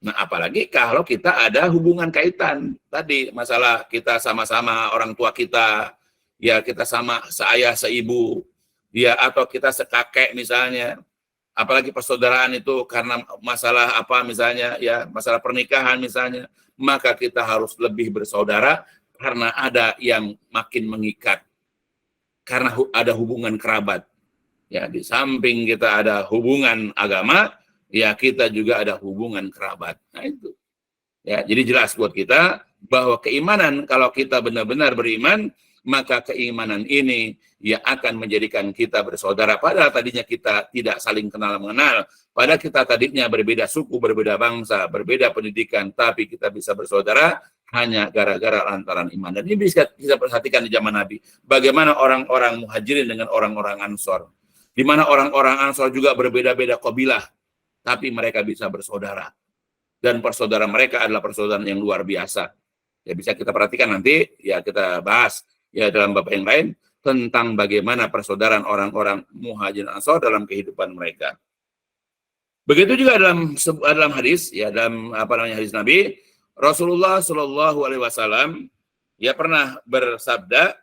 Nah, apalagi kalau kita ada hubungan kaitan. Tadi masalah kita sama-sama orang tua kita, ya kita sama seayah, seibu, ya atau kita sekakek misalnya. Apalagi persaudaraan itu karena masalah misalnya, ya masalah pernikahan misalnya, maka kita harus lebih bersaudara karena ada yang makin mengikat. Karena ada hubungan kerabat. Ya, di samping kita ada hubungan agama, ya kita juga ada hubungan kerabat. Nah itu. Ya, jadi jelas buat kita bahwa keimanan, kalau kita benar-benar beriman, maka keimanan ini ya akan menjadikan kita bersaudara. Padahal tadinya kita tidak saling kenal mengenal. Padahal kita tadinya berbeda suku, berbeda bangsa, berbeda pendidikan, tapi kita bisa bersaudara hanya gara-gara lantaran iman. Dan ini bisa kita perhatikan di zaman Nabi. Bagaimana orang-orang muhajirin dengan orang-orang ansor. Di mana orang-orang ansor juga berbeda-beda kabilah, tapi mereka bisa bersaudara. Dan persaudaraan mereka adalah persaudaraan yang luar biasa. Ya bisa kita perhatikan nanti, ya kita bahas ya dalam bab yang lain tentang bagaimana persaudaraan orang-orang muhajirin ansor dalam kehidupan mereka. Begitu juga dalam hadis, ya dalam hadis Nabi, Rasulullah Shallallahu Alaihi Wasallam ya pernah bersabda,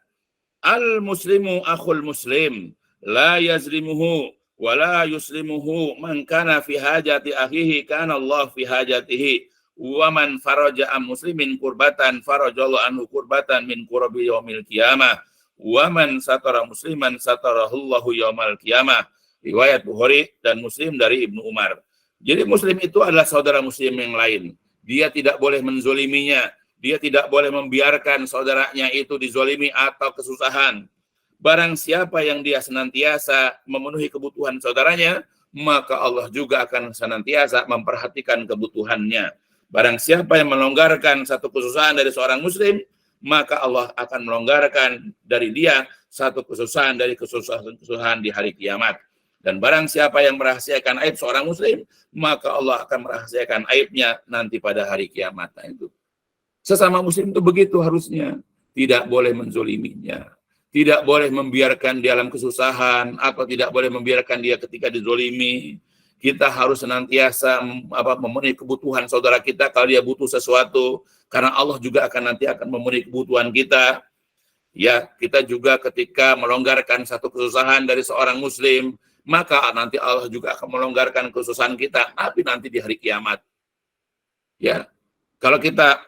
al muslimu akhul muslim, la yazlimuhu wa la yuslimuhu man kana fi hajati akhihi kana Allah fi hajatihi wa man faraja am muslimin kurbatan farajallahu anhu kurbatan min kurabi yaumil qiyamah wa man satara musliman satarahullahu yaumal qiyamah. Riwayat Bukhari dan Muslim dari Ibnu Umar. Jadi muslim itu adalah saudara muslim yang lain. Dia tidak boleh menzoliminya. Dia tidak boleh membiarkan saudaranya itu dizolimi atau kesusahan. Barang siapa yang dia senantiasa memenuhi kebutuhan saudaranya, maka Allah juga akan senantiasa memperhatikan kebutuhannya. Barang siapa yang melonggarkan satu kesusahan dari seorang muslim, maka Allah akan melonggarkan dari dia satu kesusahan dari kesusahan di hari kiamat. Dan barang siapa yang merahasiakan aib seorang muslim, maka Allah akan merahasiakan aibnya nanti pada hari kiamat. Nah, itu. Sesama muslim itu begitu harusnya. Tidak boleh menzoliminya. Tidak boleh membiarkan dia dalam kesusahan, atau tidak boleh membiarkan dia ketika dizolimi. Kita harus senantiasa memenuhi kebutuhan saudara kita kalau dia butuh sesuatu, karena Allah juga nanti akan memenuhi kebutuhan kita. Ya, kita juga ketika melonggarkan satu kesusahan dari seorang muslim, maka nanti Allah juga akan melonggarkan kesusahan kita, tapi nanti di hari kiamat. Ya, kalau kita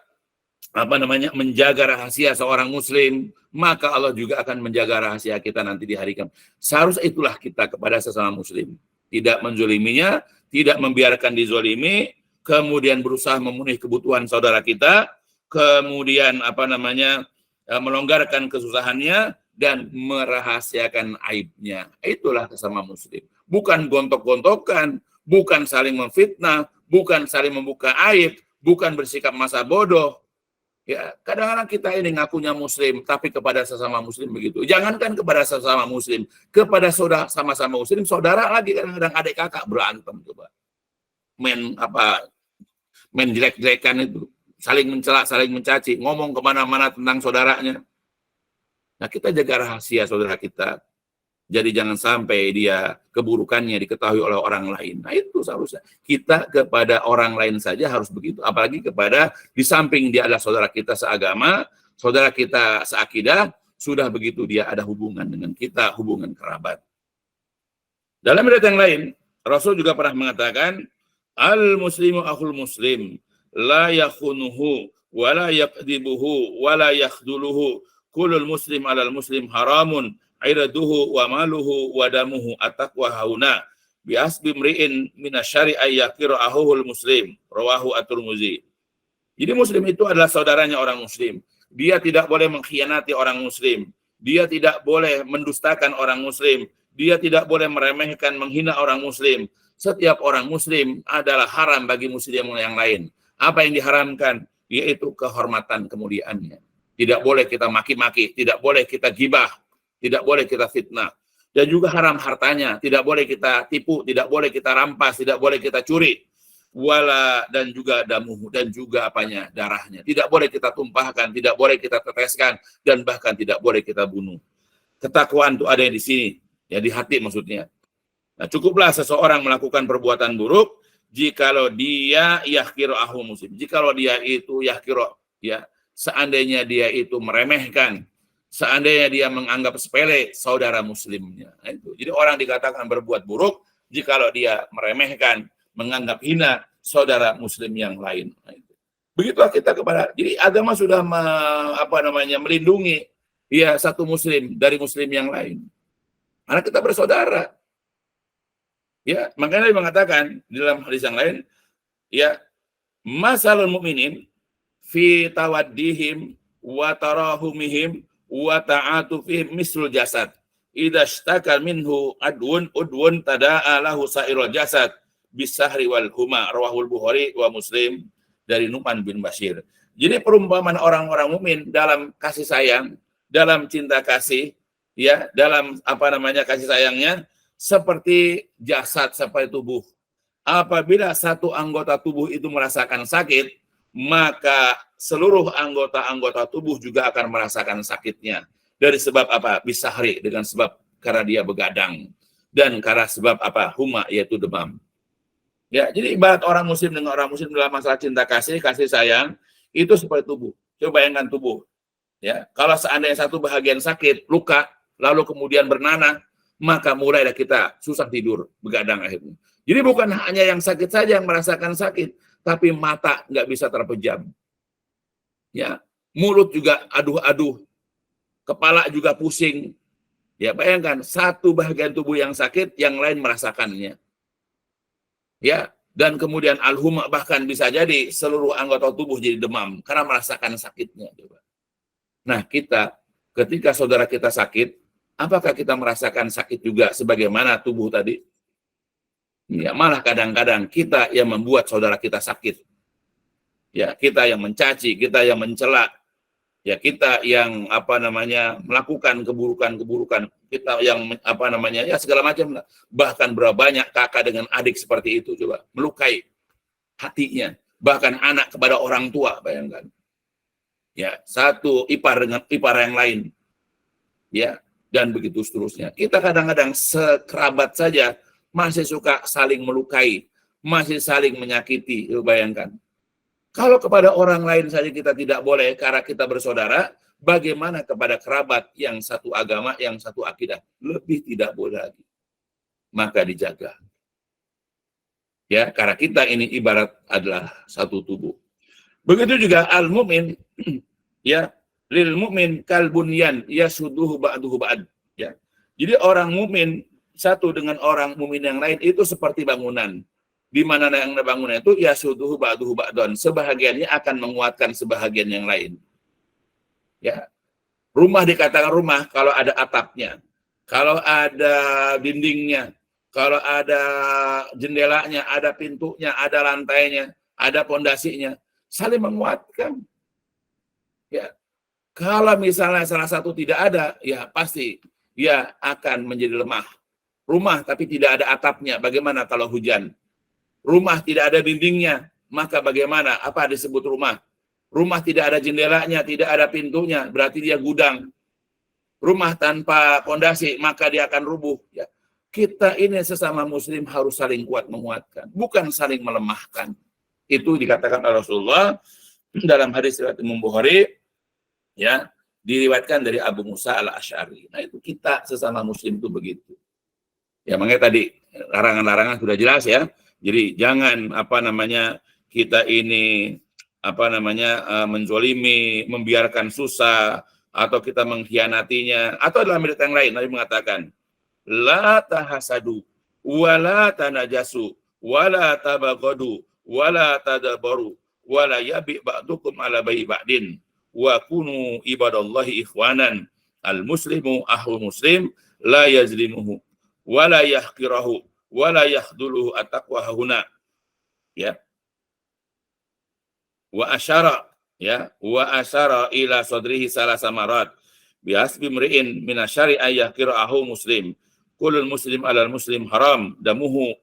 menjaga rahasia seorang muslim, maka Allah juga akan menjaga rahasia kita nanti di hari kiamat. Seharusnya itulah kita kepada sesama muslim. Tidak menzoliminya, tidak membiarkan dizolimi, kemudian berusaha memenuhi kebutuhan saudara kita, kemudian melonggarkan kesusahannya dan merahasiakan aibnya. Itulah sesama muslim. Bukan gontok-gontokan, bukan saling memfitnah, bukan saling membuka aib, bukan bersikap masa bodoh. Ya, kadang-kadang kita ini ngakunya muslim, tapi kepada sesama muslim begitu. Jangankan kepada sesama muslim, kepada saudara sama-sama muslim, saudara lagi kadang-kadang adik kakak berantem coba. Main jelek-jelekan itu, saling mencela, saling mencaci, ngomong kemana-mana tentang saudaranya. Nah, kita jaga rahasia saudara kita. Jadi jangan sampai dia keburukannya diketahui oleh orang lain. Nah, itu seharusnya kita kepada orang lain saja harus begitu. Apalagi kepada, di samping dia adalah saudara kita seagama, saudara kita seakidah, sudah begitu dia ada hubungan dengan kita, hubungan kerabat. Dalam riwayat yang lain, Rasul juga pernah mengatakan, al-muslimu akhul muslim, la yakhunuhu, wa la yakdibuhu, wa la yakhduluhu, kulul muslim alal muslim haramun, airaduhu wa maluhu wa damuhu ataqwa hauna bi asbi mri'in minasyari ayyakira ahuhul muslim, rawahu at-Tirmidzi. Jadi muslim itu adalah saudaranya orang muslim. Dia tidak boleh mengkhianati orang muslim. Dia tidak boleh mendustakan orang muslim. Dia tidak boleh meremehkan, menghina orang muslim. Setiap orang muslim adalah haram bagi muslim yang lain. Apa yang diharamkan? Yaitu kehormatan kemuliaannya. Tidak boleh kita maki-maki, tidak boleh kita gibah, tidak boleh kita fitnah. Dan juga haram hartanya, tidak boleh kita tipu, tidak boleh kita rampas, tidak boleh kita curi. Wala dan juga damuhu, dan juga darahnya. Tidak boleh kita tumpahkan, tidak boleh kita teteskan, dan bahkan tidak boleh kita bunuh. Ketakwaan itu ada di sini, ya di hati maksudnya. Nah, cukuplah seseorang melakukan perbuatan buruk jikalau dia yahkiru ahu muslim. Jikalau dia itu yahkiru, ya, seandainya dia itu meremehkan, seandainya dia menganggap sepele saudara muslimnya. Nah, itu. Jadi orang dikatakan berbuat buruk jikalau dia meremehkan, menganggap hina saudara muslim yang lain. Nah, itu. Begitulah kita kepada. Jadi agama sudah melindungi ya satu muslim dari muslim yang lain. Karena kita bersaudara. Ya, makanya dia mengatakan di dalam hadis yang lain, ya, masalul mu'minin fi tawaddihim wa tarahumihim wa ta'atufihim mislul jasad. Idza ishtaka minhu udwun tada'a lahu sa'irul jasad bisahri wal huma, rawahul Bukhari wa Muslim, dari Nu'man bin Bashir. Jadi perumpamaan orang-orang mukmin dalam kasih sayang, dalam cinta kasih, ya, dalam kasih sayangnya seperti jasad, seperti tubuh. Apabila satu anggota tubuh itu merasakan sakit, maka seluruh anggota-anggota tubuh juga akan merasakan sakitnya. Dari sebab apa? Bisahri, dengan sebab karena dia begadang. Dan karena sebab apa? Huma, yaitu demam. Ya, jadi ibarat orang muslim dengan orang muslim dalam masalah cinta kasih, kasih sayang, itu seperti tubuh. Coba bayangkan tubuh. Ya, kalau seandainya satu bagian sakit, luka, lalu kemudian bernanah, maka mulailah kita susah tidur, begadang akhirnya. Jadi bukan hanya yang sakit saja yang merasakan sakit, tapi mata nggak bisa terpejam. Ya, mulut juga aduh-aduh, kepala juga pusing. Ya, bayangkan satu bagian tubuh yang sakit, yang lain merasakannya. Ya, dan kemudian al-huma, bahkan bisa jadi seluruh anggota tubuh jadi demam karena merasakan sakitnya. Nah, kita ketika saudara kita sakit, apakah kita merasakan sakit juga sebagaimana tubuh tadi? Ya, malah kadang-kadang kita yang membuat saudara kita sakit. Ya, kita yang mencaci, kita yang mencela. Ya, kita yang melakukan keburukan-keburukan, kita yang ya segala macam. Bahkan berapa banyak kakak dengan adik seperti itu, coba melukai hatinya, bahkan anak kepada orang tua, bayangkan. Ya, satu ipar dengan ipar yang lain. Ya, dan begitu seterusnya. Kita kadang-kadang sekerabat saja masih suka saling melukai, masih saling menyakiti. Bayangkan. Kalau kepada orang lain saja kita tidak boleh karena kita bersaudara, bagaimana kepada kerabat yang satu agama, yang satu akidah? Lebih tidak boleh lagi. Maka dijaga. Ya, karena kita ini ibarat adalah satu tubuh. Begitu juga al-mu'min, ya, lil mu'min kal bunyan yasuduhu ba'duhu ba'd. Ya. Jadi orang mukmin satu dengan orang mukmin yang lain itu seperti bangunan. Di mana yang bangunan itu yasuduhu ba'duhu ba'don. Sebahagiannya akan menguatkan sebahagian yang lain. Ya. Rumah dikatakan rumah kalau ada atapnya, kalau ada dindingnya, kalau ada jendelanya, ada pintunya, ada lantainya, ada pondasinya, saling menguatkan. Ya. Kalau misalnya salah satu tidak ada, ya pasti dia akan menjadi lemah. Rumah tapi tidak ada atapnya, bagaimana kalau hujan? Rumah tidak ada dindingnya, maka bagaimana? Apa disebut rumah? Rumah tidak ada jendelanya, tidak ada pintunya, berarti dia gudang. Rumah tanpa pondasi, maka dia akan rubuh. Ya. Kita ini sesama muslim harus saling kuat menguatkan, bukan saling melemahkan. Itu dikatakan oleh Rasulullah dalam hadis riwayat Imam Bukhari, ya, diriwayatkan dari Abu Musa al-Asy'ari. Nah, itu kita sesama muslim itu begitu. Ya, makanya tadi larangan-larangan sudah jelas ya. Jadi jangan kita ini menzolimi, membiarkan susah, atau kita mengkhianatinya, atau dalam ayat yang lain Nabi mengatakan, la tahasadu, wala tanajasu, wala tabaghadu, wala tadabaru, wala yabi ba'dukum ala bayi ba'din, wa kunu ibadallahi ikhwanan, al muslimu ahlu muslim, la yazlimuhu, wala yahkirahu, wala yahduluhu at-taqwa huna. Ya. Wa asyara ila sadrihi salasa marat bi hasbi mri'in min asyari ayyahkirahu muslim. Kulul muslim alal muslim haram damuhu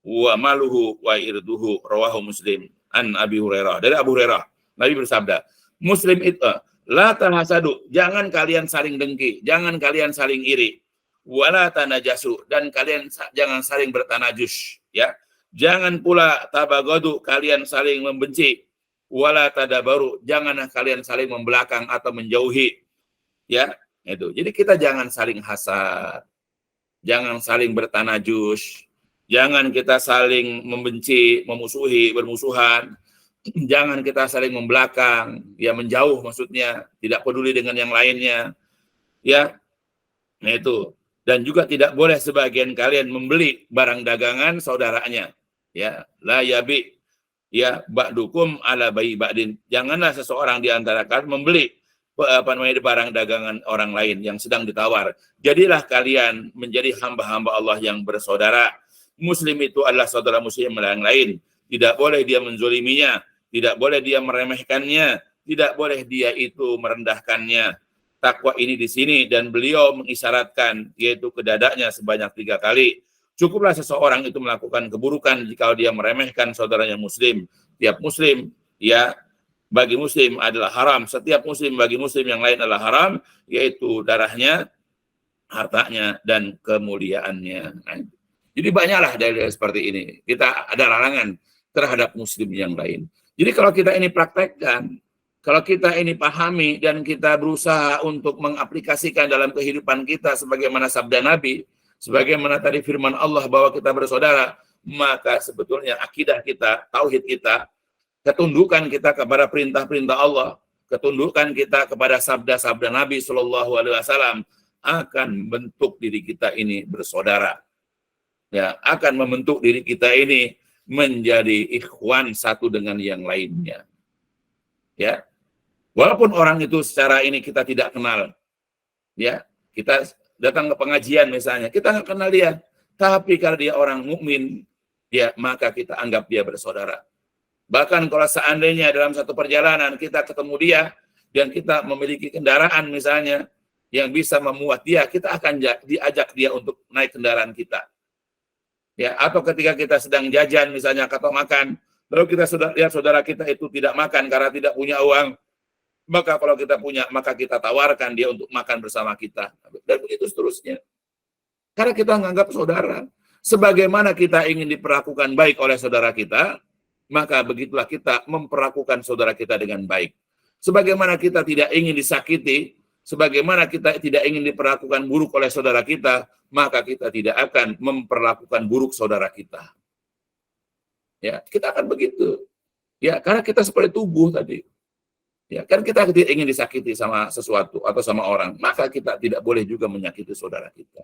wa maluhu wa irduhu, rawahu Muslim an Abi Hurairah. Dari Abu Hurairah, Nabi bersabda, muslim itu la tahasadu, jangan kalian saling dengki, jangan kalian saling iri. Wala tanajasu, dan kalian jangan saling bertanajus, ya. Jangan pula tabagadu, kalian saling membenci. Wala tadabaru, janganlah kalian saling membelakang atau menjauhi, ya. Itu. Jadi kita jangan saling hasad, jangan saling bertanajus, jangan kita saling membenci, memusuhi, bermusuhan. Jangan kita saling membelakang, ya, menjauh maksudnya, tidak peduli dengan yang lainnya, ya. Nah itu. Dan juga tidak boleh sebagian kalian membeli barang dagangan saudaranya, ya. La yabi, ya, ba'dukum ala bayi ba'din. Janganlah seseorang di antara kalian membeli barang dagangan orang lain yang sedang ditawar. Jadilah kalian menjadi hamba-hamba Allah yang bersaudara. Muslim itu adalah saudara muslim yang lain. Tidak boleh dia menzoliminya, tidak boleh dia meremehkannya, tidak boleh dia itu merendahkannya. Takwa ini di sini, dan beliau mengisyaratkan, yaitu ke dadanya sebanyak 3 kali. Cukuplah seseorang itu melakukan keburukan jika dia meremehkan saudaranya muslim. Tiap muslim, ya, bagi muslim adalah haram. Setiap muslim bagi muslim yang lain adalah haram, yaitu darahnya, hartanya, dan kemuliaannya. Nah, jadi banyaklah dari seperti ini. Kita ada larangan terhadap muslim yang lain. Jadi kalau kita ini praktekkan, kalau kita ini pahami dan kita berusaha untuk mengaplikasikan dalam kehidupan kita sebagaimana sabda Nabi, sebagaimana tadi firman Allah bahwa kita bersaudara, maka sebetulnya akidah kita, tauhid kita, ketundukan kita kepada perintah-perintah Allah, ketundukan kita kepada sabda-sabda Nabi SAW akan membentuk diri kita ini bersaudara. Ya, akan membentuk diri kita ini menjadi ikhwan satu dengan yang lainnya. Ya. Walaupun orang itu secara ini kita tidak kenal, ya, kita datang ke pengajian misalnya, kita nggak kenal dia, tapi kalau dia orang mukmin, ya, maka kita anggap dia bersaudara. Bahkan kalau seandainya dalam satu perjalanan kita ketemu dia dan kita memiliki kendaraan misalnya yang bisa memuat dia, kita akan diajak dia untuk naik kendaraan kita. Ya, atau ketika kita sedang jajan misalnya atau makan, lalu kita sudah lihat saudara kita itu tidak makan karena tidak punya uang, maka kalau kita punya, maka kita tawarkan dia untuk makan bersama kita. Dan begitu seterusnya. Karena kita menganggap saudara. Sebagaimana kita ingin diperlakukan baik oleh saudara kita, maka begitulah kita memperlakukan saudara kita dengan baik. Sebagaimana kita tidak ingin disakiti, sebagaimana kita tidak ingin diperlakukan buruk oleh saudara kita, maka kita tidak akan memperlakukan buruk saudara kita. Ya, kita akan begitu. Ya, karena kita seperti tubuh tadi. Ya, kan kita tidak ingin disakiti sama sesuatu atau sama orang, maka kita tidak boleh juga menyakiti saudara kita.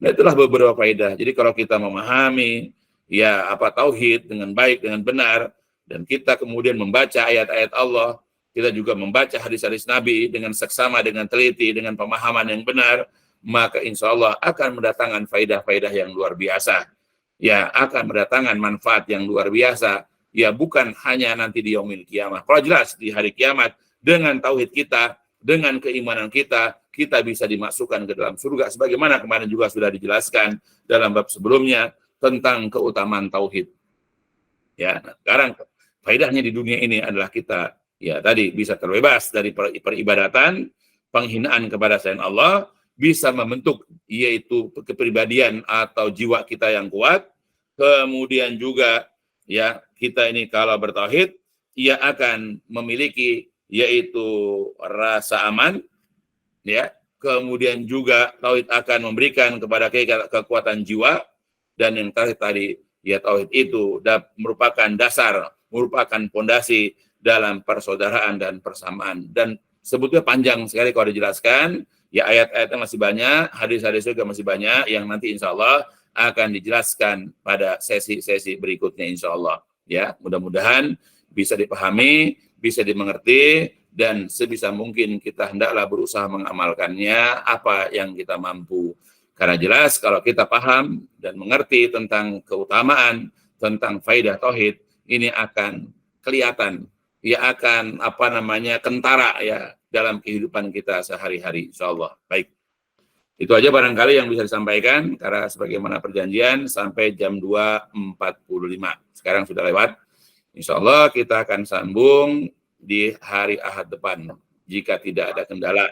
Nah, itulah beberapa faedah. Jadi kalau kita memahami ya apa tauhid dengan baik, dengan benar, dan kita kemudian membaca ayat-ayat Allah, kita juga membaca hadis-hadis Nabi dengan seksama, dengan teliti, dengan pemahaman yang benar, maka insya Allah akan mendatangkan faedah-faedah yang luar biasa. Ya, akan mendatangkan manfaat yang luar biasa. Ya, bukan hanya nanti di yaumil kiamah. Kalau jelas di hari kiamat, dengan tauhid kita, dengan keimanan kita, kita bisa dimasukkan ke dalam surga. Sebagaimana kemarin juga sudah dijelaskan dalam bab sebelumnya tentang keutamaan tauhid. Ya, nah, sekarang faedahnya di dunia ini adalah kita ya tadi bisa terbebas dari peribadatan, penghinaan kepada selain Allah, bisa membentuk yaitu kepribadian atau jiwa kita yang kuat. Kemudian juga ya kita ini kalau bertauhid, ia akan memiliki yaitu rasa aman, ya. Kemudian juga tauhid akan memberikan kepada kekuatan jiwa, dan yang tadi ya tauhid itu merupakan dasar, merupakan pondasi dalam persaudaraan dan persamaan. Dan sebetulnya panjang sekali kalau dijelaskan, ya ayat-ayatnya masih banyak, hadis-hadis juga masih banyak yang nanti insya Allah akan dijelaskan pada sesi-sesi berikutnya insya Allah. Ya, mudah-mudahan bisa dipahami, bisa dimengerti, dan sebisa mungkin kita hendaklah berusaha mengamalkannya apa yang kita mampu. Karena jelas kalau kita paham dan mengerti tentang keutamaan, tentang faidah tauhid, ini akan kelihatan, ya akan kentara ya dalam kehidupan kita sehari-hari insyaallah. Baik. Itu aja barangkali yang bisa disampaikan, karena sebagaimana perjanjian sampai jam 2.45. Sekarang sudah lewat. Insyaallah kita akan sambung di hari Ahad depan jika tidak ada kendala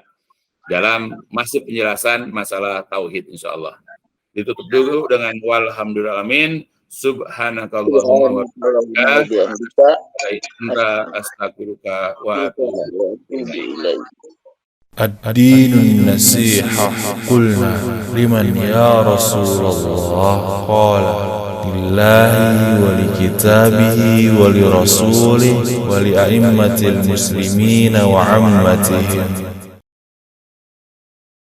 dalam masih penjelasan masalah tauhid insyaallah. Ditutup dulu dengan walhamdulillahirabbil alamin. Subhanakallahumma wa bihamdika astaghfiruka wa atubu ilaik. الدين النصيحة قلنا لمن يا رسول الله قال لله ولكتابه ولرسوله ولأئمة المسلمين وعمتهم